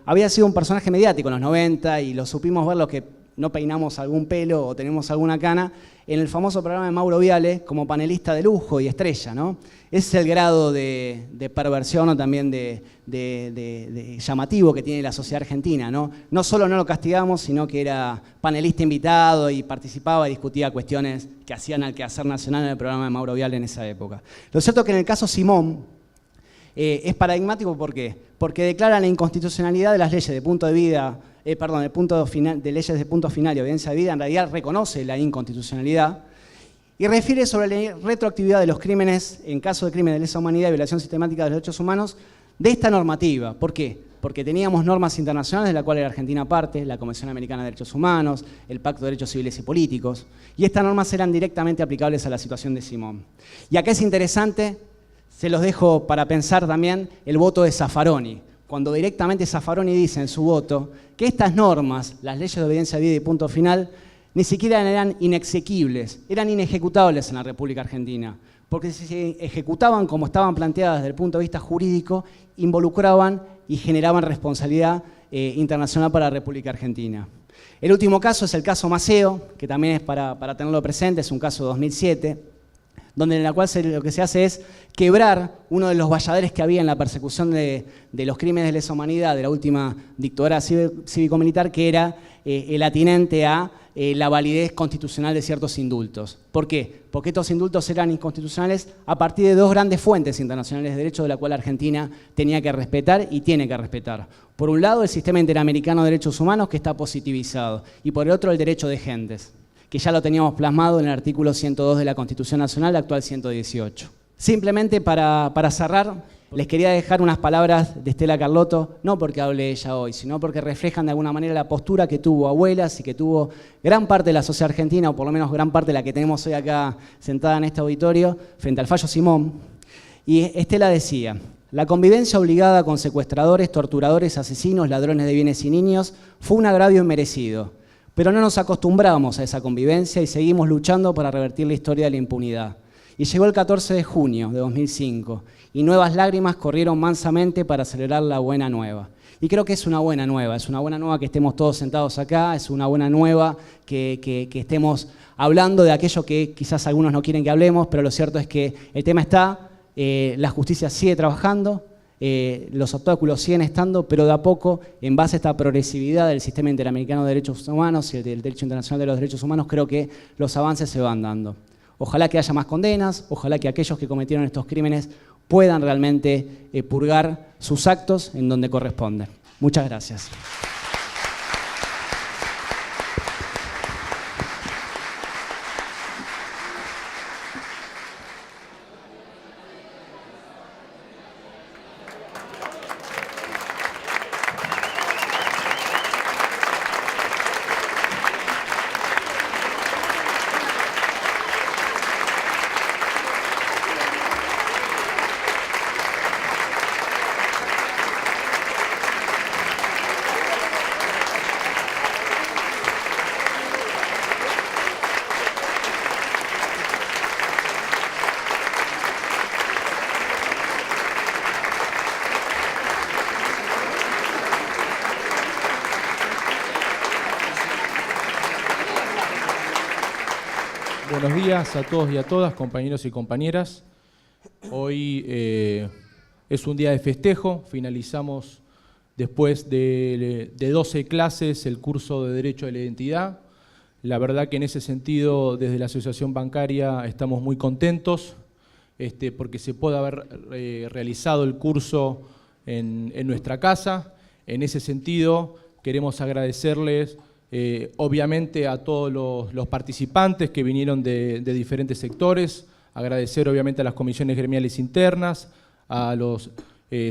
había sido un personaje mediático en los 90 y lo supimos ver los que no peinamos algún pelo o tenemos alguna cana, en el famoso programa de Mauro Viale como panelista de lujo y estrella, ¿no? Ese es el grado de perversión o también de llamativo que tiene la sociedad argentina, ¿no? No solo no lo castigamos, sino que era panelista invitado y participaba y discutía cuestiones que hacían al quehacer nacional en el programa de Mauro Viale en esa época. Lo cierto es que en el caso Simón es paradigmático, ¿por qué? Porque declara la inconstitucionalidad de las leyes de punto de vida, el punto final, de leyes de punto final y audiencia de vida, en realidad reconoce la inconstitucionalidad y refiere sobre la retroactividad de los crímenes, en caso de crimen de lesa humanidad y violación sistemática de los derechos humanos, de esta normativa. ¿Por qué? Porque teníamos normas internacionales de las cuales la Argentina parte, la Convención Americana de Derechos Humanos, el Pacto de Derechos Civiles y Políticos, y estas normas eran directamente aplicables a la situación de Simón. Y acá es interesante, se los dejo para pensar también, el voto de Zaffaroni, cuando directamente Zaffaroni dice en su voto que estas normas, las leyes de obediencia a vida y punto final, ni siquiera eran inexequibles, eran inejecutables en la República Argentina, porque si se ejecutaban como estaban planteadas desde el punto de vista jurídico, involucraban y generaban responsabilidad internacional para la República Argentina. El último caso es el caso Maceo, que también es para tenerlo presente, es un caso de 2007, donde en la cual lo que se hace es quebrar uno de los valladeres que había en la persecución de los crímenes de lesa humanidad de la última dictadura cívico-militar, que era el atinente a la validez constitucional de ciertos indultos. ¿Por qué? Porque estos indultos eran inconstitucionales a partir de dos grandes fuentes internacionales de derecho de la cual Argentina tenía que respetar y tiene que respetar. Por un lado, el Sistema Interamericano de Derechos Humanos, que está positivizado, y por el otro, el derecho de gentes, que ya lo teníamos plasmado en el artículo 102 de la Constitución Nacional, la actual 118. Simplemente para cerrar, les quería dejar unas palabras de Estela Carlotto, no porque hable ella hoy, sino porque reflejan de alguna manera la postura que tuvo abuelas y que tuvo gran parte de la sociedad argentina, o por lo menos gran parte de la que tenemos hoy acá sentada en este auditorio, frente al fallo Simón. Y Estela decía: la convivencia obligada con secuestradores, torturadores, asesinos, ladrones de bienes y niños fue un agravio inmerecido. Pero no nos acostumbramos a esa convivencia y seguimos luchando para revertir la historia de la impunidad. Y llegó el 14 de junio de 2005 y nuevas lágrimas corrieron mansamente para celebrar la buena nueva. Y creo que es una buena nueva que estemos todos sentados acá, es una buena nueva que estemos hablando de aquello que quizás algunos no quieren que hablemos, pero lo cierto es que el tema está, la justicia sigue trabajando, los obstáculos siguen estando, pero de a poco, en base a esta progresividad del Sistema Interamericano de Derechos Humanos y del Derecho Internacional de los Derechos Humanos, creo que los avances se van dando. Ojalá que haya más condenas, ojalá que aquellos que cometieron estos crímenes puedan realmente purgar sus actos en donde corresponden. Muchas gracias. Buenos días a todos y a todas, compañeros y compañeras. Hoy es un día de festejo, finalizamos después de 12 clases el curso de Derecho a la Identidad. La verdad que en ese sentido, desde la Asociación Bancaria estamos muy contentos porque se puede haber realizado el curso en nuestra casa. En ese sentido, queremos agradecerles obviamente a todos los participantes que vinieron de diferentes sectores, agradecer obviamente a las comisiones gremiales internas, a los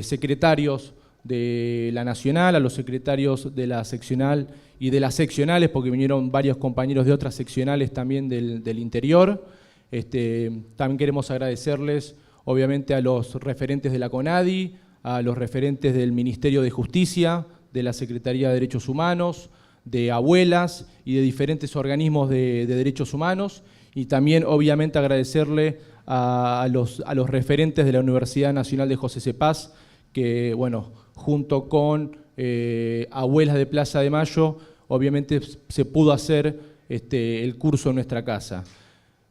secretarios de la Nacional, a los secretarios de la seccional y de las seccionales, porque vinieron varios compañeros de otras seccionales también del interior. También queremos agradecerles, obviamente, a los referentes de la CONADI, a los referentes del Ministerio de Justicia, de la Secretaría de Derechos Humanos, de Abuelas y de diferentes organismos de derechos humanos, y también, obviamente, agradecerle a los referentes de la Universidad Nacional de José C. Paz, que, bueno, junto con Abuelas de Plaza de Mayo, obviamente se pudo hacer el curso en nuestra casa.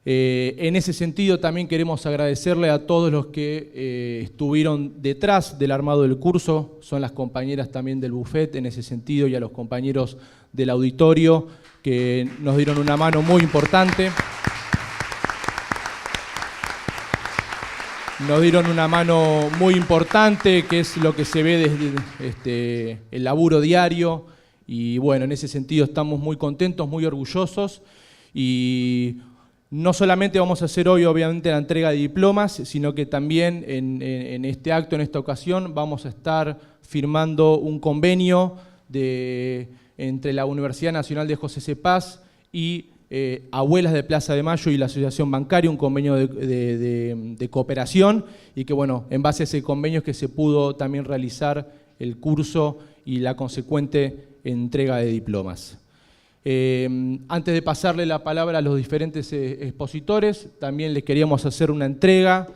En ese sentido también queremos agradecerle a todos los que estuvieron detrás del armado del curso, son las compañeras también del buffet en ese sentido, y a los compañeros del auditorio que nos dieron una mano muy importante. Nos dieron una mano muy importante, que es lo que se ve desde el laburo diario, y bueno, en ese sentido estamos muy contentos, muy orgullosos, y no solamente vamos a hacer hoy, obviamente, la entrega de diplomas, sino que también en este acto, en esta ocasión, vamos a estar firmando un convenio entre la Universidad Nacional de José C. Paz y Abuelas de Plaza de Mayo y la Asociación Bancaria, un convenio de cooperación, y que, bueno, en base a ese convenio es que se pudo también realizar el curso y la consecuente entrega de diplomas. Antes de pasarle la palabra a los diferentes expositores, también les queríamos hacer una entrega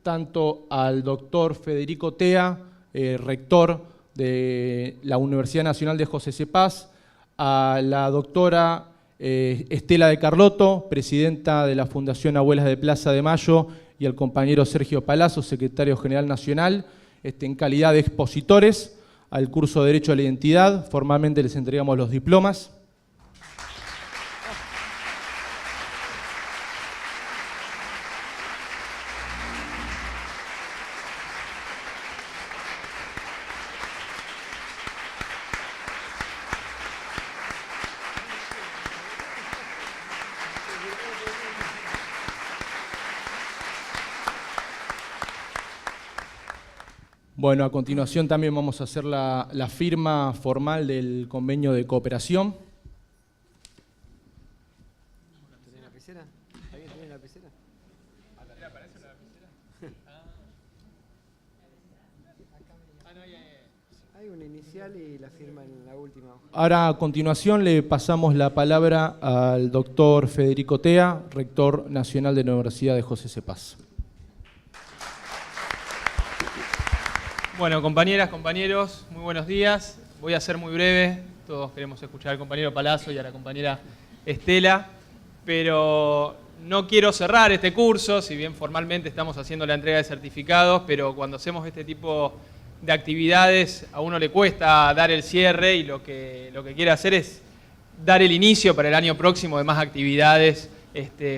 tanto al doctor Federico Tea, rector de la Universidad Nacional de José C. Paz, a la doctora Estela de Carlotto, presidenta de la Fundación Abuelas de Plaza de Mayo, y al compañero Sergio Palazzo, secretario general nacional, en calidad de expositores al curso de Derecho a la Identidad. Formalmente les entregamos los diplomas. Bueno, a continuación también vamos a hacer la firma formal del convenio de cooperación. ¿Tenés lapicera? ¿Alguien tiene lapicera? ¿Aparece la lapicera? Hay una inicial y la firma en la última hoja. Ahora, a continuación, le pasamos la palabra al doctor Federico Tea, rector nacional de la Universidad de José C. Paz. Bueno, compañeras, compañeros, muy buenos días. Voy a ser muy breve. Todos queremos escuchar al compañero Palazzo y a la compañera Estela, pero no quiero cerrar este curso, si bien formalmente estamos haciendo la entrega de certificados, pero cuando hacemos este tipo de actividades a uno le cuesta dar el cierre, y lo que quiere hacer es dar el inicio para el año próximo de más actividades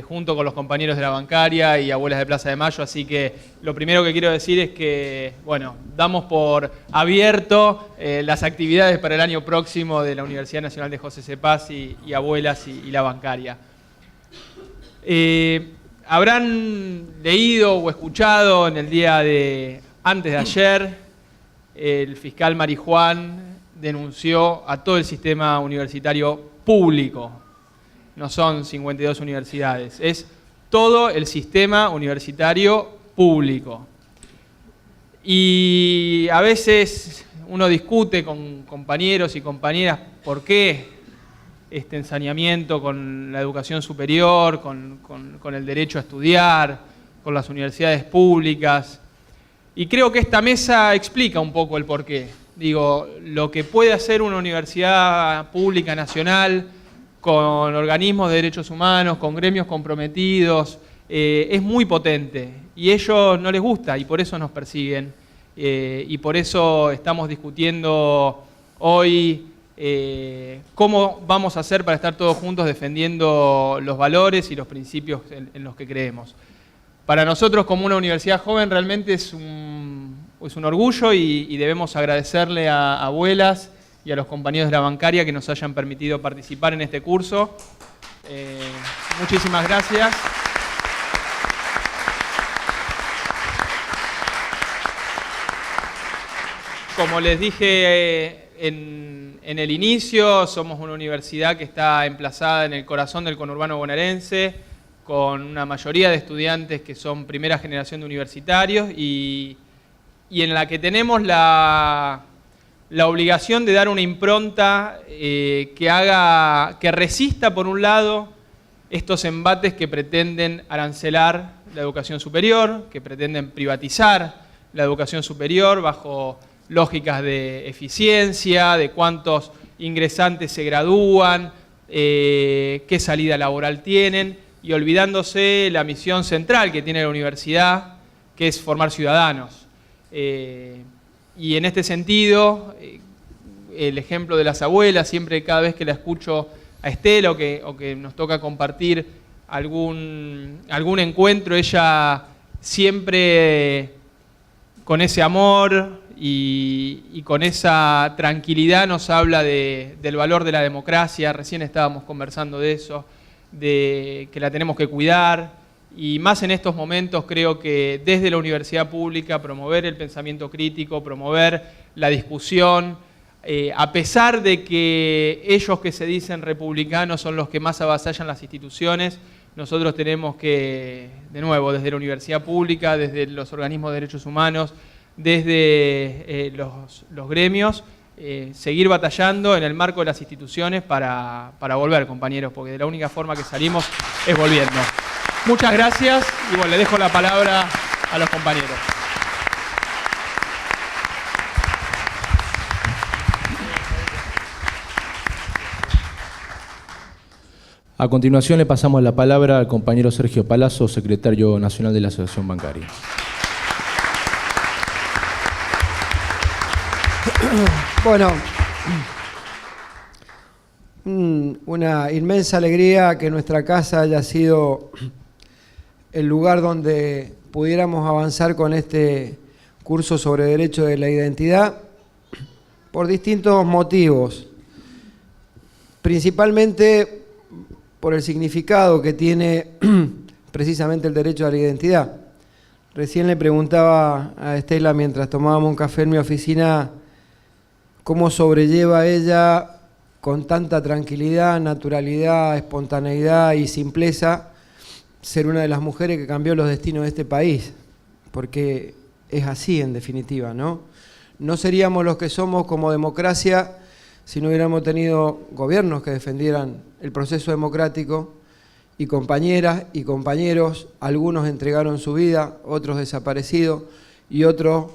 junto con los compañeros de la bancaria y Abuelas de Plaza de Mayo. Así que lo primero que quiero decir es que, bueno, damos por abierto las actividades para el año próximo de la Universidad Nacional de José C. Paz y Abuelas y la bancaria. Habrán leído o escuchado en el día antes de ayer, el fiscal Marijuán denunció a todo el sistema universitario público. No son 52 universidades, es todo el sistema universitario público. Y a veces uno discute con compañeros y compañeras por qué este ensañamiento con la educación superior, con el derecho a estudiar, con las universidades públicas. Y creo que esta mesa explica un poco el porqué. Digo, lo que puede hacer una universidad pública nacional con organismos de derechos humanos, con gremios comprometidos, es muy potente. Y a ellos no les gusta y por eso nos persiguen. Y por eso estamos discutiendo hoy cómo vamos a hacer para estar todos juntos defendiendo los valores y los principios en los que creemos. Para nosotros, como una universidad joven, realmente es un orgullo y debemos agradecerle a Abuelas y a los compañeros de la bancaria que nos hayan permitido participar en este curso. Muchísimas gracias. Como les dije en el inicio, somos una universidad que está emplazada en el corazón del conurbano bonaerense, con una mayoría de estudiantes que son primera generación de universitarios y en la que tenemos la obligación de dar una impronta que resista, por un lado, estos embates que pretenden arancelar la educación superior, que pretenden privatizar la educación superior bajo lógicas de eficiencia, de cuántos ingresantes se gradúan, qué salida laboral tienen, y olvidándose la misión central que tiene la universidad, que es formar ciudadanos. Y en este sentido, el ejemplo de las abuelas, siempre cada vez que la escucho a Estela o que nos toca compartir algún encuentro, ella siempre con ese amor y con esa tranquilidad nos habla del valor de la democracia. Recién estábamos conversando de eso, de que la tenemos que cuidar, y más en estos momentos creo que desde la universidad pública promover el pensamiento crítico, promover la discusión, a pesar de que ellos que se dicen republicanos son los que más avasallan las instituciones, nosotros tenemos que, de nuevo, desde la universidad pública, desde los organismos de derechos humanos, desde los gremios, seguir batallando en el marco de las instituciones para volver, compañeros, porque de la única forma que salimos es volviendo. Muchas gracias y bueno, le dejo la palabra a los compañeros. A continuación le pasamos la palabra al compañero Sergio Palazzo, secretario nacional de la Asociación Bancaria. Bueno, una inmensa alegría que nuestra casa haya sido el lugar donde pudiéramos avanzar con este curso sobre Derecho de la Identidad por distintos motivos, principalmente por el significado que tiene precisamente el derecho a la identidad. Recién le preguntaba a Estela mientras tomábamos un café en mi oficina cómo sobrelleva ella con tanta tranquilidad, naturalidad, espontaneidad y simpleza ser una de las mujeres que cambió los destinos de este país, porque es así en definitiva, ¿no? No seríamos los que somos como democracia si no hubiéramos tenido gobiernos que defendieran el proceso democrático, y compañeras y compañeros, algunos entregaron su vida, otros desaparecidos y otros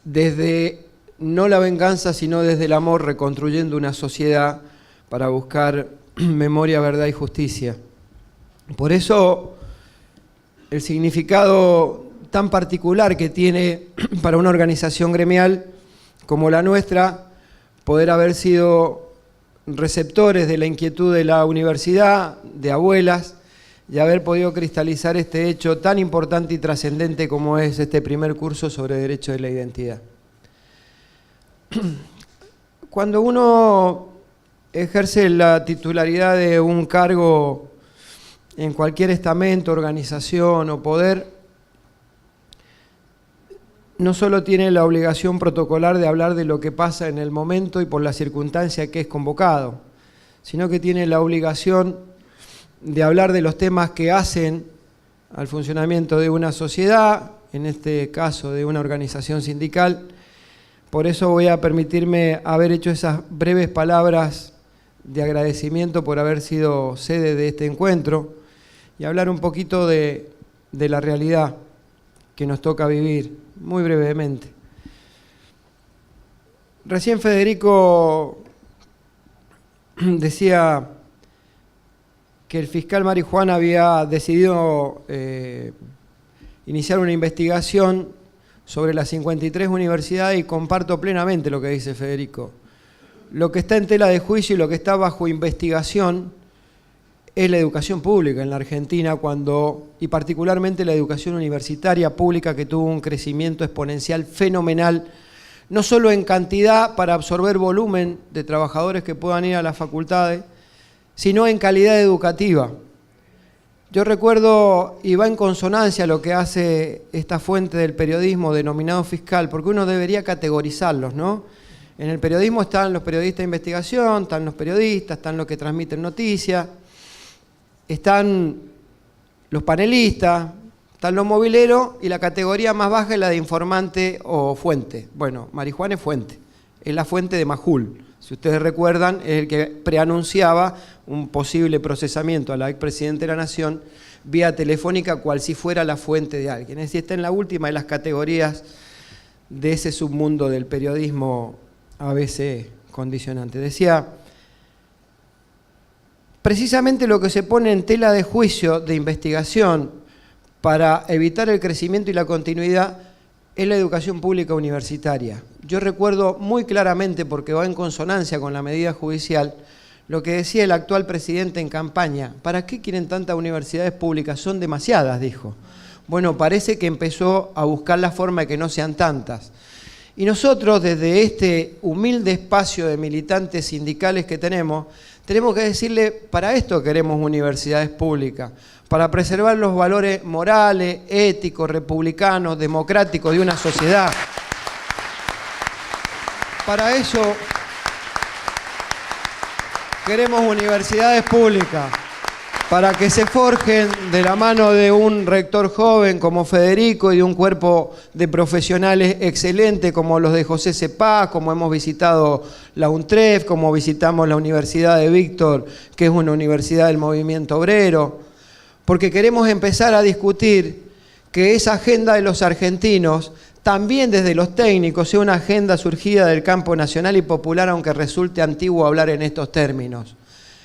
desde no la venganza sino desde el amor reconstruyendo una sociedad para buscar memoria, verdad y justicia. Por eso el significado tan particular que tiene para una organización gremial como la nuestra poder haber sido receptores de la inquietud de la universidad, de abuelas, y haber podido cristalizar este hecho tan importante y trascendente como es este primer curso sobre Derecho de la Identidad. Cuando uno ejerce la titularidad de un cargo en cualquier estamento, organización o poder, no solo tiene la obligación protocolar de hablar de lo que pasa en el momento y por la circunstancia que es convocado, sino que tiene la obligación de hablar de los temas que hacen al funcionamiento de una sociedad, en este caso de una organización sindical. Por eso voy a permitirme haber hecho esas breves palabras de agradecimiento por haber sido sede de este encuentro y hablar un poquito de la realidad que nos toca vivir, muy brevemente. Recién Federico decía que el fiscal Marijuana había decidido iniciar una investigación sobre las 53 universidades y comparto plenamente lo que dice Federico. Lo que está en tela de juicio y lo que está bajo investigación es la educación pública en la Argentina, y particularmente la educación universitaria pública, que tuvo un crecimiento exponencial fenomenal, no solo en cantidad para absorber volumen de trabajadores que puedan ir a las facultades, sino en calidad educativa. Yo recuerdo, y va en consonancia lo que hace esta fuente del periodismo denominado fiscal, porque uno debería categorizarlos, ¿no? En el periodismo están los periodistas de investigación, están los periodistas, están los que transmiten noticias, están los panelistas, están los mobileros, y la categoría más baja es la de informante o fuente. Bueno, Marijuán es fuente, es la fuente de Majul. Si ustedes recuerdan, es el que preanunciaba un posible procesamiento a la expresidenta de la Nación vía telefónica, cual si fuera la fuente de alguien. Es decir, está en la última de las categorías de ese submundo del periodismo a veces condicionante. Decía, precisamente lo que se pone en tela de juicio de investigación para evitar el crecimiento y la continuidad es la educación pública universitaria. Yo recuerdo muy claramente, porque va en consonancia con la medida judicial, lo que decía el actual presidente en campaña. ¿Para qué quieren tantas universidades públicas? Son demasiadas, dijo. Bueno, parece que empezó a buscar la forma de que no sean tantas. Y nosotros, desde este humilde espacio de militantes sindicales que tenemos que decirle, para esto queremos universidades públicas, para preservar los valores morales, éticos, republicanos, democráticos de una sociedad. Para eso queremos universidades públicas, para que se forjen de la mano de un rector joven como Federico y de un cuerpo de profesionales excelentes como los de José Cepaz, como hemos visitado la UNTREF, como visitamos la Universidad de Víctor, que es una universidad del movimiento obrero, porque queremos empezar a discutir que esa agenda de los argentinos, también desde los técnicos, sea una agenda surgida del campo nacional y popular, aunque resulte antiguo hablar en estos términos.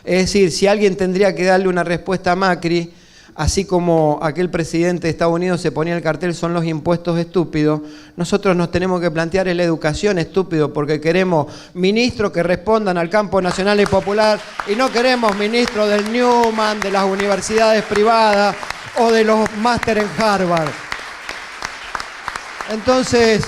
Es decir, si alguien tendría que darle una respuesta a Macri, así como aquel presidente de Estados Unidos se ponía el cartel, son los impuestos estúpidos, nosotros nos tenemos que plantear en la educación estúpido, porque queremos ministros que respondan al campo nacional y popular, y no queremos ministros del Newman, de las universidades privadas o de los máster en Harvard. Entonces,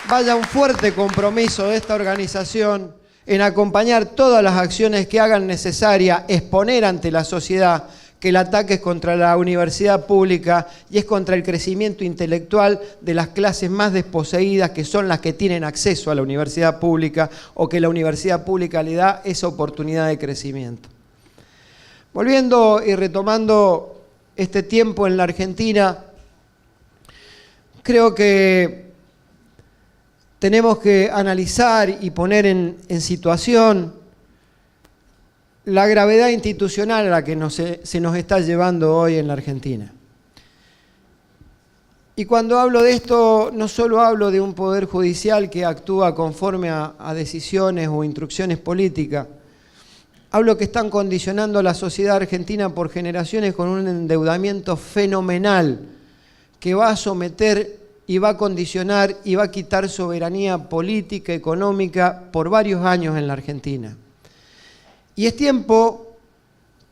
vaya un fuerte compromiso de esta organización en acompañar todas las acciones que hagan necesaria exponer ante la sociedad que el ataque es contra la universidad pública y es contra el crecimiento intelectual de las clases más desposeídas, que son las que tienen acceso a la universidad pública o que la universidad pública le da esa oportunidad de crecimiento. Volviendo y retomando este tiempo en la Argentina, creo que tenemos que analizar y poner en situación la gravedad institucional a la que se nos está llevando hoy en la Argentina. Y cuando hablo de esto, no solo hablo de un poder judicial que actúa conforme a decisiones o instrucciones políticas, hablo que están condicionando a la sociedad argentina por generaciones con un endeudamiento fenomenal que va a someter y va a condicionar y va a quitar soberanía política, económica, por varios años en la Argentina. Y es tiempo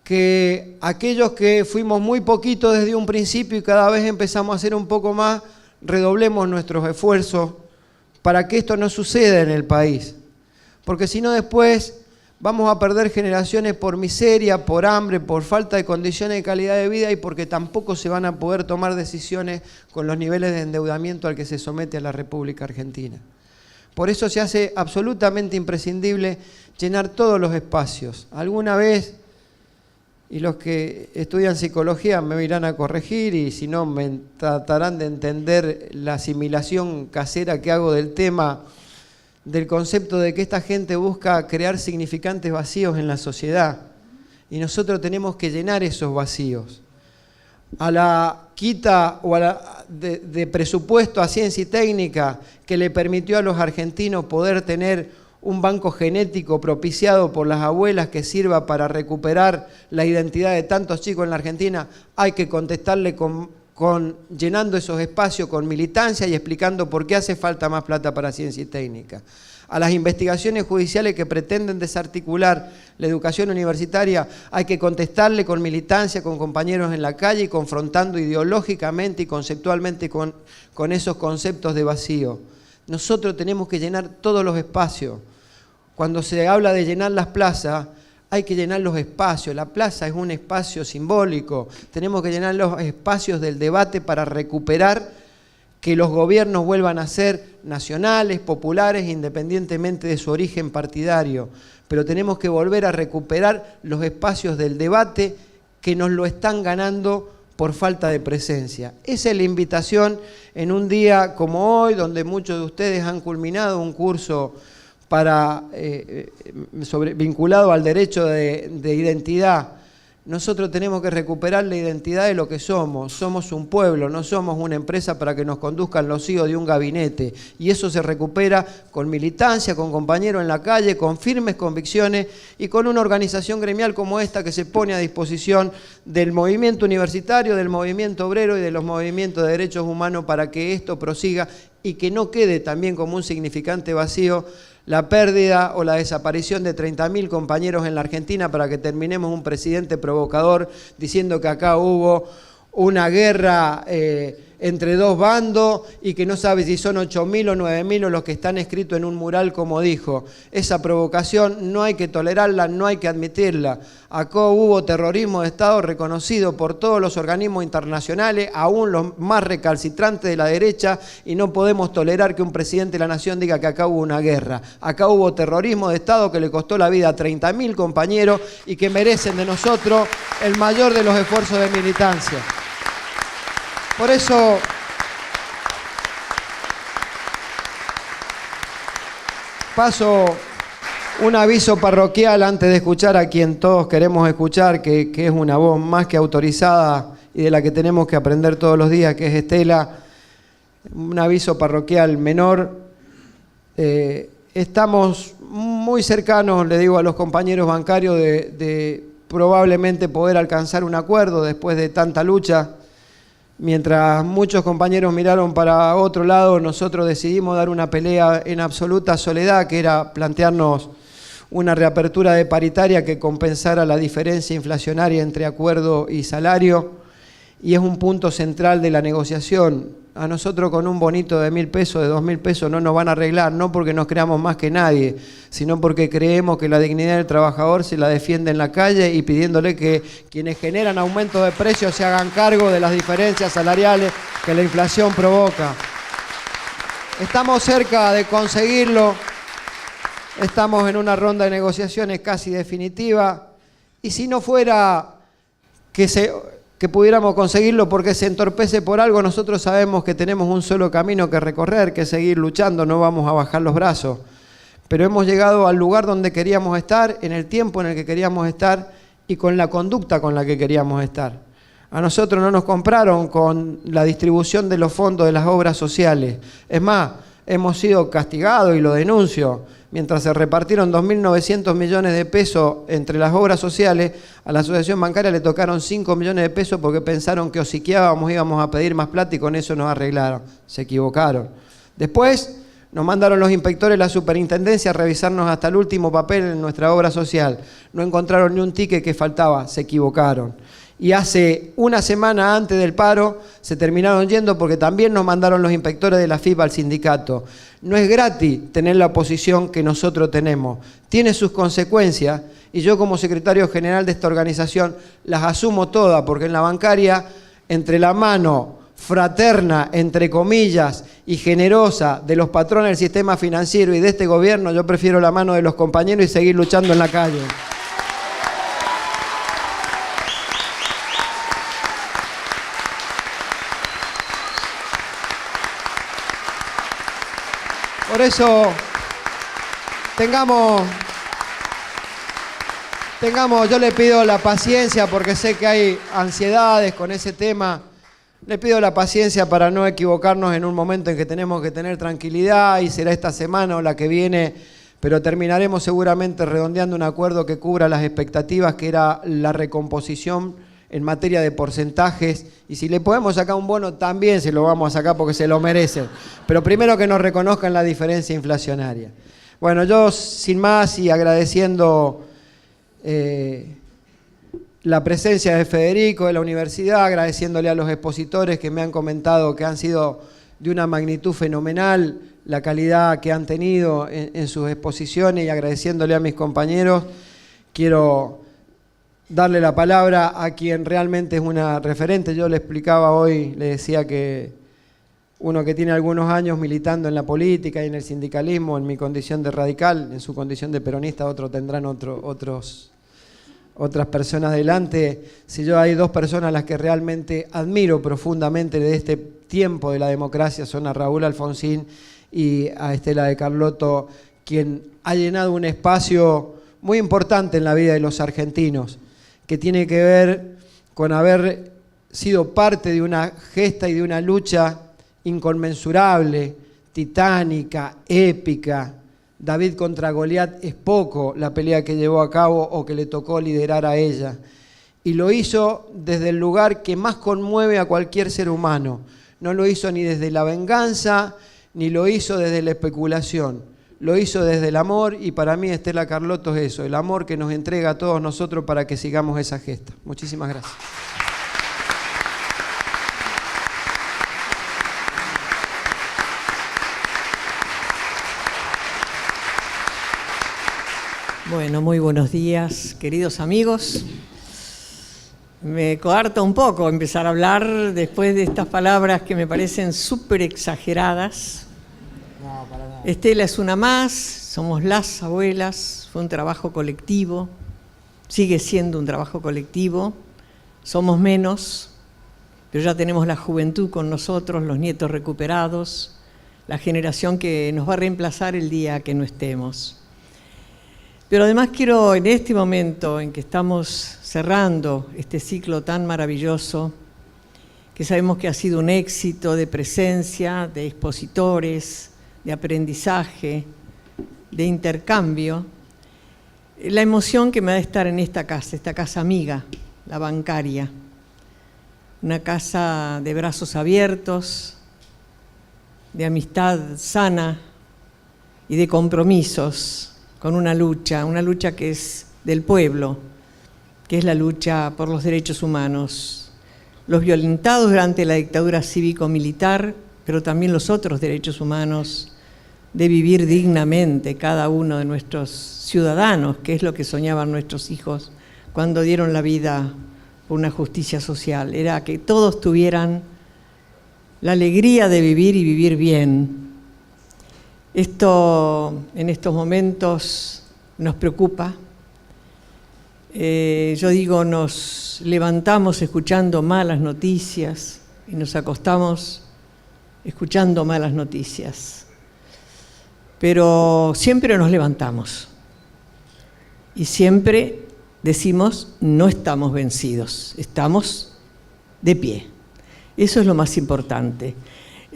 que aquellos que fuimos muy poquitos desde un principio y cada vez empezamos a hacer un poco más, redoblemos nuestros esfuerzos para que esto no suceda en el país. Porque si no después vamos a perder generaciones por miseria, por hambre, por falta de condiciones de calidad de vida y porque tampoco se van a poder tomar decisiones con los niveles de endeudamiento al que se somete a la República Argentina. Por eso se hace absolutamente imprescindible llenar todos los espacios. Alguna vez, y los que estudian psicología me irán a corregir y si no me tratarán de entender la asimilación casera que hago del tema, del concepto de que esta gente busca crear significantes vacíos en la sociedad y nosotros tenemos que llenar esos vacíos. A la quita o de presupuesto a ciencia y técnica que le permitió a los argentinos poder tener un banco genético propiciado por las abuelas que sirva para recuperar la identidad de tantos chicos en la Argentina, hay que contestarle llenando esos espacios con militancia y explicando por qué hace falta más plata para ciencia y técnica. A las investigaciones judiciales que pretenden desarticular la educación universitaria hay que contestarle con militancia, con compañeros en la calle y confrontando ideológicamente y conceptualmente con esos conceptos de vacío. Nosotros tenemos que llenar todos los espacios. Cuando se habla de llenar las plazas, hay que llenar los espacios. La plaza es un espacio simbólico. Tenemos que llenar los espacios del debate para recuperar que los gobiernos vuelvan a ser nacionales, populares, independientemente de su origen partidario. Pero tenemos que volver a recuperar los espacios del debate que nos lo están ganando por falta de presencia. Esa es la invitación en un día como hoy, donde muchos de ustedes han culminado un curso vinculado al derecho de identidad. Nosotros tenemos que recuperar la identidad de lo que somos. Somos un pueblo, no somos una empresa para que nos conduzcan los hijos de un gabinete. Y eso se recupera con militancia, con compañeros en la calle, con firmes convicciones y con una organización gremial como esta que se pone a disposición del movimiento universitario, del movimiento obrero y de los movimientos de derechos humanos para que esto prosiga y que no quede también como un significante vacío la pérdida o la desaparición de 30.000 compañeros en la Argentina para que terminemos un presidente provocador diciendo que acá hubo una guerra entre dos bandos y que no sabe si son 8.000 o 9.000 o los que están escritos en un mural como dijo. Esa provocación no hay que tolerarla, no hay que admitirla. Acá hubo terrorismo de Estado reconocido por todos los organismos internacionales, aún los más recalcitrantes de la derecha, y no podemos tolerar que un presidente de la nación diga que acá hubo una guerra. Acá hubo terrorismo de Estado que le costó la vida a 30.000 compañeros y que merecen de nosotros el mayor de los esfuerzos de militancia. Por eso, paso un aviso parroquial antes de escuchar a quien todos queremos escuchar, que es una voz más que autorizada y de la que tenemos que aprender todos los días, que es Estela. Un aviso parroquial menor. Estamos muy cercanos, le digo a los compañeros bancarios, de probablemente poder alcanzar un acuerdo después de tanta lucha. Mientras muchos compañeros miraron para otro lado, nosotros decidimos dar una pelea en absoluta soledad, que era plantearnos una reapertura de paritaria que compensara la diferencia inflacionaria entre acuerdo y salario, y es un punto central de la negociación. A nosotros con un bonito de 1.000 pesos, de 2.000 pesos no nos van a arreglar, no porque nos creamos más que nadie, sino porque creemos que la dignidad del trabajador se la defiende en la calle y pidiéndole que quienes generan aumento de precios se hagan cargo de las diferencias salariales que la inflación provoca. Estamos cerca de conseguirlo, estamos en una ronda de negociaciones casi definitiva, y si no fuera que pudiéramos conseguirlo porque se entorpece por algo, nosotros sabemos que tenemos un solo camino que recorrer, que es seguir luchando, no vamos a bajar los brazos. Pero hemos llegado al lugar donde queríamos estar, en el tiempo en el que queríamos estar y con la conducta con la que queríamos estar. A nosotros no nos compraron con la distribución de los fondos de las obras sociales. Es más, hemos sido castigados y lo denuncio. Mientras se repartieron 2.900 millones de pesos entre las obras sociales, a la asociación bancaria le tocaron 5 millones de pesos porque pensaron que hociqueábamos, íbamos a pedir más plata y con eso nos arreglaron. Se equivocaron. Después nos mandaron los inspectores de la superintendencia a revisarnos hasta el último papel en nuestra obra social. No encontraron ni un ticket que faltaba, se equivocaron. Y hace una semana antes del paro se terminaron yendo porque también nos mandaron los inspectores de la FIP al sindicato. No es gratis tener la posición que nosotros tenemos. Tiene sus consecuencias y yo como secretario general de esta organización las asumo todas porque en la bancaria, entre la mano fraterna, entre comillas, y generosa de los patrones del sistema financiero y de este gobierno, yo prefiero la mano de los compañeros y seguir luchando en la calle. Por eso, yo le pido la paciencia porque sé que hay ansiedades con ese tema. Le pido la paciencia para no equivocarnos en un momento en que tenemos que tener tranquilidad y será esta semana o la que viene, pero terminaremos seguramente redondeando un acuerdo que cubra las expectativas, que era la recomposición en materia de porcentajes, y si le podemos sacar un bono también se lo vamos a sacar porque se lo merecen, pero primero que nos reconozcan la diferencia inflacionaria. Bueno, yo sin más y agradeciendo la presencia de Federico, de la universidad, agradeciéndole a los expositores que me han comentado que han sido de una magnitud fenomenal la calidad que han tenido en sus exposiciones, y agradeciéndole a mis compañeros quiero darle la palabra a quien realmente es una referente. Yo le explicaba hoy, le decía que uno que tiene algunos años militando en la política y en el sindicalismo, en mi condición de radical, en su condición de peronista, otros tendrán otras personas delante. Si yo hay dos personas a las que realmente admiro profundamente de este tiempo de la democracia, son a Raúl Alfonsín y a Estela de Carlotto, quien ha llenado un espacio muy importante en la vida de los argentinos, que tiene que ver con haber sido parte de una gesta y de una lucha inconmensurable, titánica, épica. David contra Goliat es poco la pelea que llevó a cabo o que le tocó liderar a ella. Y lo hizo desde el lugar que más conmueve a cualquier ser humano. No lo hizo ni desde la venganza, ni lo hizo desde la especulación. Lo hizo desde el amor, y para mí Estela Carlotto es eso, el amor que nos entrega a todos nosotros para que sigamos esa gesta. Muchísimas gracias. Bueno, muy buenos días, queridos amigos. Me coarta un poco empezar a hablar después de estas palabras que me parecen súper exageradas. No, para nada. Estela es una más, somos las abuelas, fue un trabajo colectivo, sigue siendo un trabajo colectivo, somos menos, pero ya tenemos la juventud con nosotros, los nietos recuperados, la generación que nos va a reemplazar el día que no estemos. Pero además quiero, en este momento en que estamos cerrando este ciclo tan maravilloso, que sabemos que ha sido un éxito de presencia, de expositores, de aprendizaje, de intercambio, la emoción que me da estar en esta casa amiga, la bancaria, una casa de brazos abiertos, de amistad sana y de compromisos, con una lucha que es del pueblo, que es la lucha por los derechos humanos, los violentados durante la dictadura cívico-militar, pero también los otros derechos humanos de vivir dignamente cada uno de nuestros ciudadanos, que es lo que soñaban nuestros hijos cuando dieron la vida por una justicia social, era que todos tuvieran la alegría de vivir y vivir bien. Esto en estos momentos nos preocupa. Yo digo, nos levantamos escuchando malas noticias y nos acostamos escuchando malas noticias. Pero siempre nos levantamos y siempre decimos, no estamos vencidos, estamos de pie. Eso es lo más importante.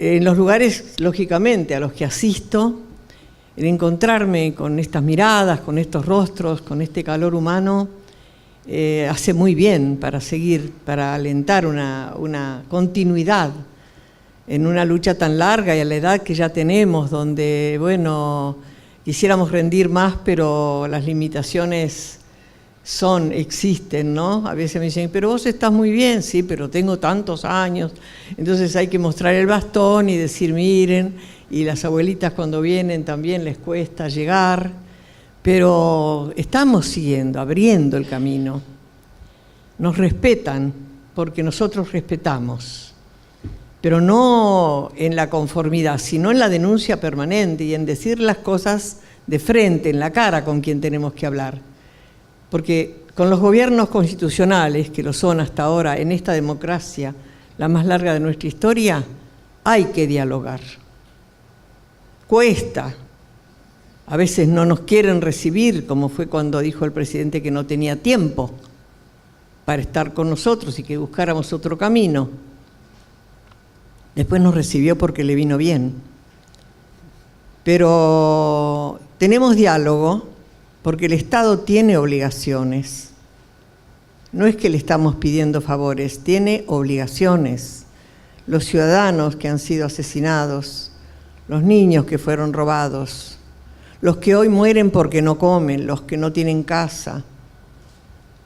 En los lugares, lógicamente, a los que asisto, el encontrarme con estas miradas, con estos rostros, con este calor humano, hace muy bien para seguir, para alentar una continuidad en una lucha tan larga y a la edad que ya tenemos, donde, bueno, quisiéramos rendir más, pero las limitaciones existen, ¿no? A veces me dicen, pero vos estás muy bien, sí, pero tengo tantos años. Entonces hay que mostrar el bastón y decir, miren, y las abuelitas cuando vienen también les cuesta llegar, pero estamos siguiendo, abriendo el camino. Nos respetan porque nosotros respetamos, pero no en la conformidad, sino en la denuncia permanente y en decir las cosas de frente, en la cara con quien tenemos que hablar. Porque con los gobiernos constitucionales, que lo son hasta ahora en esta democracia, la más larga de nuestra historia, hay que dialogar. Cuesta. A veces no nos quieren recibir, como fue cuando dijo el presidente que no tenía tiempo para estar con nosotros y que buscáramos otro camino. Después nos recibió porque le vino bien. Pero tenemos diálogo porque el Estado tiene obligaciones. No es que le estamos pidiendo favores, tiene obligaciones. Los ciudadanos que han sido asesinados, los niños que fueron robados, los que hoy mueren porque no comen, los que no tienen casa,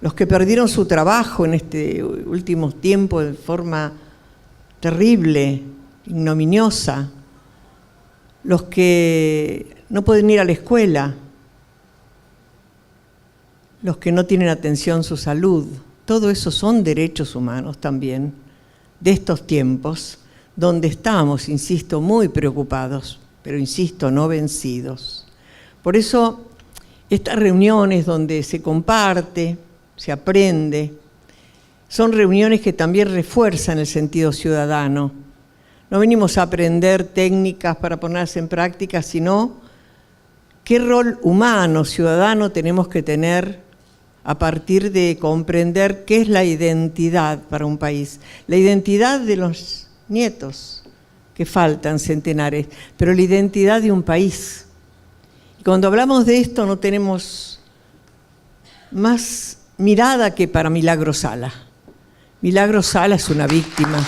los que perdieron su trabajo en este último tiempo de forma terrible, ignominiosa, los que no pueden ir a la escuela, los que no tienen atención su salud. Todo eso son derechos humanos también, de estos tiempos, donde estamos, insisto, muy preocupados, pero insisto, no vencidos. Por eso, estas reuniones donde se comparte, se aprende, son reuniones que también refuerzan el sentido ciudadano. No venimos a aprender técnicas para ponerlas en práctica, sino qué rol humano, ciudadano tenemos que tener a partir de comprender qué es la identidad para un país. La identidad de los nietos, que faltan centenares, pero la identidad de un país. Y cuando hablamos de esto no tenemos más mirada que para Milagro Sala. Milagro Sala es una víctima.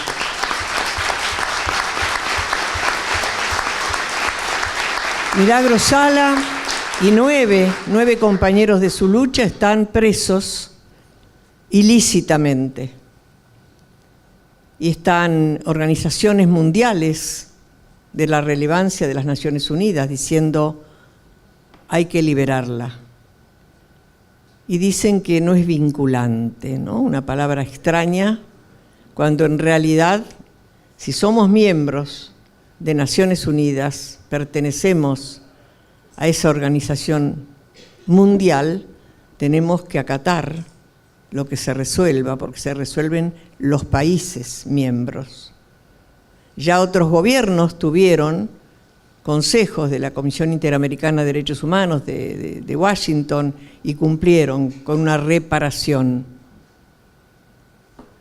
Milagro Sala y nueve compañeros de su lucha están presos ilícitamente. Y están organizaciones mundiales de la relevancia de las Naciones Unidas diciendo hay que liberarla. Y dicen que no es vinculante, ¿no? Una palabra extraña, cuando en realidad, si somos miembros de Naciones Unidas, pertenecemos a esa organización mundial, tenemos que acatar lo que se resuelva, porque se resuelven los países miembros. Ya otros gobiernos tuvieron consejos de la Comisión Interamericana de Derechos Humanos de Washington y cumplieron con una reparación.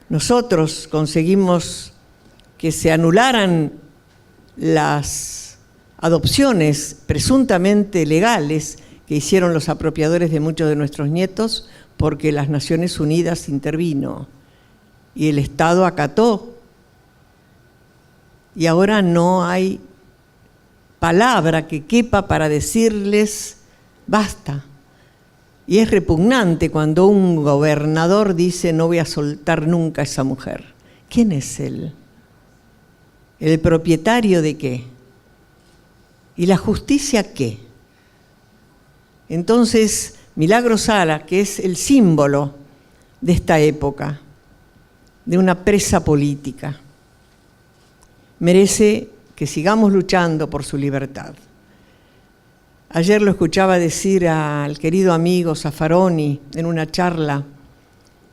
Nosotros conseguimos que se anularan las adopciones presuntamente legales que hicieron los apropiadores de muchos de nuestros nietos, porque las Naciones Unidas intervino y el Estado acató. Y ahora no hay palabra que quepa para decirles basta. Y es repugnante cuando un gobernador dice no voy a soltar nunca a esa mujer. ¿Quién es él? ¿El propietario de qué? ¿Y la justicia qué? Entonces, Milagro Sala, que es el símbolo de esta época, de una presa política, merece que sigamos luchando por su libertad. Ayer lo escuchaba decir al querido amigo Zaffaroni en una charla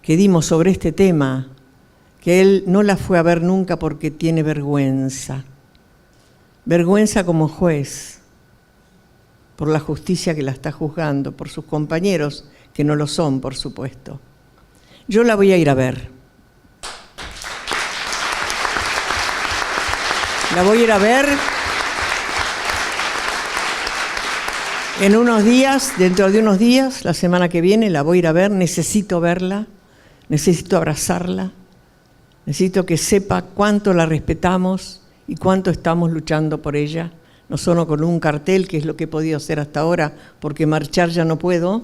que dimos sobre este tema, que él no la fue a ver nunca porque tiene vergüenza. Vergüenza como juez, por la justicia que la está juzgando, por sus compañeros, que no lo son, por supuesto. Yo la voy a ir a ver. La voy a ir a ver en unos días, dentro de unos días, la semana que viene, la voy a ir a ver, necesito verla, necesito abrazarla, necesito que sepa cuánto la respetamos y cuánto estamos luchando por ella, no solo con un cartel, que es lo que he podido hacer hasta ahora, porque marchar ya no puedo,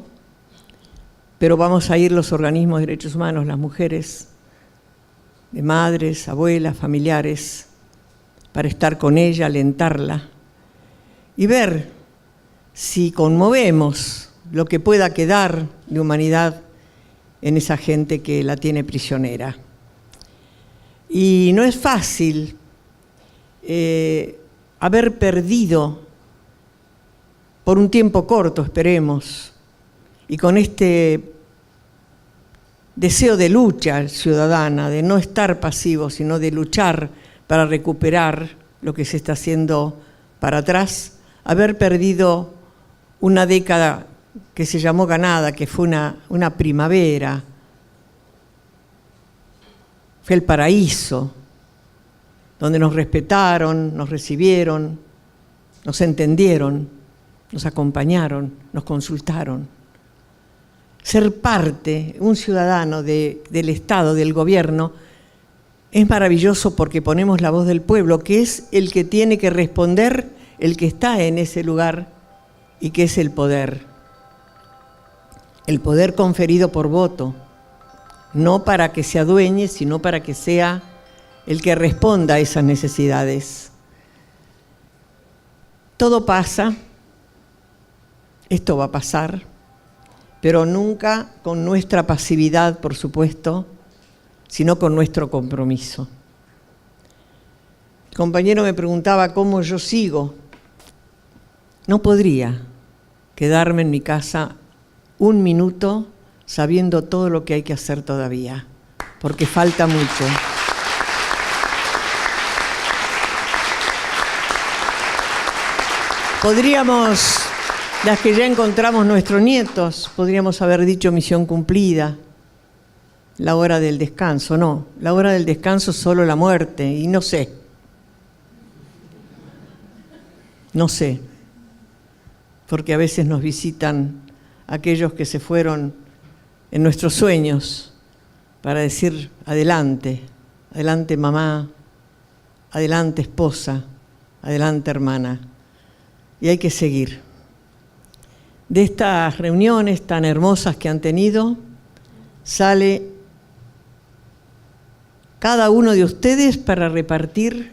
pero vamos a ir los organismos de derechos humanos, las mujeres, de madres, abuelas, familiares, para estar con ella, alentarla y ver si conmovemos lo que pueda quedar de humanidad en esa gente que la tiene prisionera. Y no es fácil haber perdido por un tiempo corto, esperemos, y con este deseo de lucha ciudadana, de no estar pasivos, sino de luchar para recuperar lo que se está haciendo para atrás, haber perdido una década que se llamó ganada, que fue una primavera, fue el paraíso, donde nos respetaron, nos recibieron, nos entendieron, nos acompañaron, nos consultaron. Ser parte, un ciudadano del Estado, del gobierno, es maravilloso porque ponemos la voz del pueblo, que es el que tiene que responder, el que está en ese lugar y que es el poder. El poder conferido por voto, no para que se adueñe, sino para que sea el que responda a esas necesidades. Todo pasa, esto va a pasar, pero nunca con nuestra pasividad, por supuesto, sino con nuestro compromiso. El compañero me preguntaba cómo yo sigo. No podría quedarme en mi casa un minuto sabiendo todo lo que hay que hacer todavía, porque falta mucho. Podríamos, las que ya encontramos nuestros nietos, podríamos haber dicho misión cumplida, la hora del descanso. No, la hora del descanso es solo la muerte, y no sé, porque a veces nos visitan aquellos que se fueron en nuestros sueños para decir adelante, adelante mamá, adelante esposa, adelante hermana. Y hay que seguir. De estas reuniones tan hermosas que han tenido, sale cada uno de ustedes para repartir,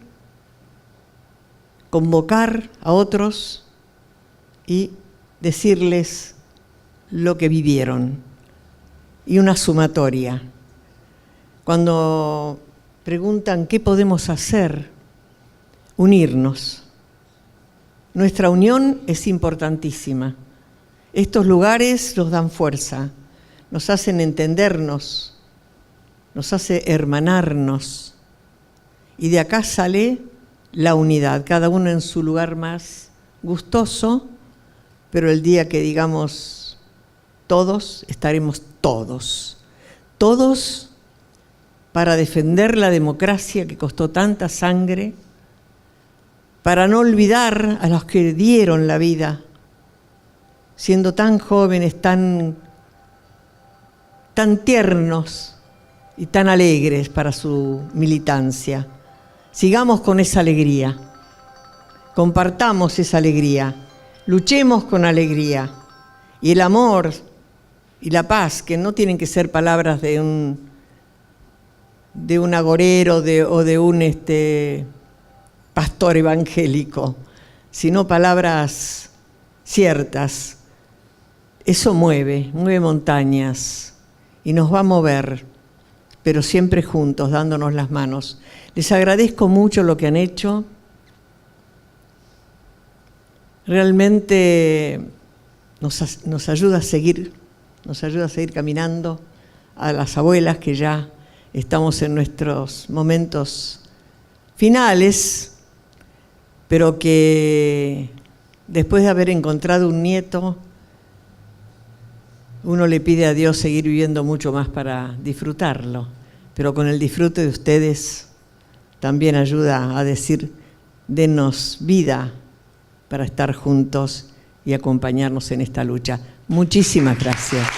convocar a otros y decirles lo que vivieron. Y una sumatoria. Cuando preguntan qué podemos hacer, unirnos. Nuestra unión es importantísima. Estos lugares nos dan fuerza, nos hacen entendernos, nos hace hermanarnos. Y de acá sale la unidad, cada uno en su lugar más gustoso, pero el día que digamos todos, estaremos todos. Todos para defender la democracia que costó tanta sangre, para no olvidar a los que dieron la vida, siendo tan jóvenes, tan tiernos y tan alegres para su militancia. Sigamos con esa alegría, compartamos esa alegría, luchemos con alegría. Y el amor y la paz, que no tienen que ser palabras de un agorero o de un pastor evangélico, sino palabras ciertas. Eso mueve montañas y nos va a mover, pero siempre juntos, dándonos las manos. Les agradezco mucho lo que han hecho. Realmente nos ayuda a seguir caminando. A las abuelas que ya estamos en nuestros momentos finales, pero que después de haber encontrado un nieto, uno le pide a Dios seguir viviendo mucho más para disfrutarlo, pero con el disfrute de ustedes también ayuda a decir, denos vida para estar juntos y acompañarnos en esta lucha. Muchísimas gracias.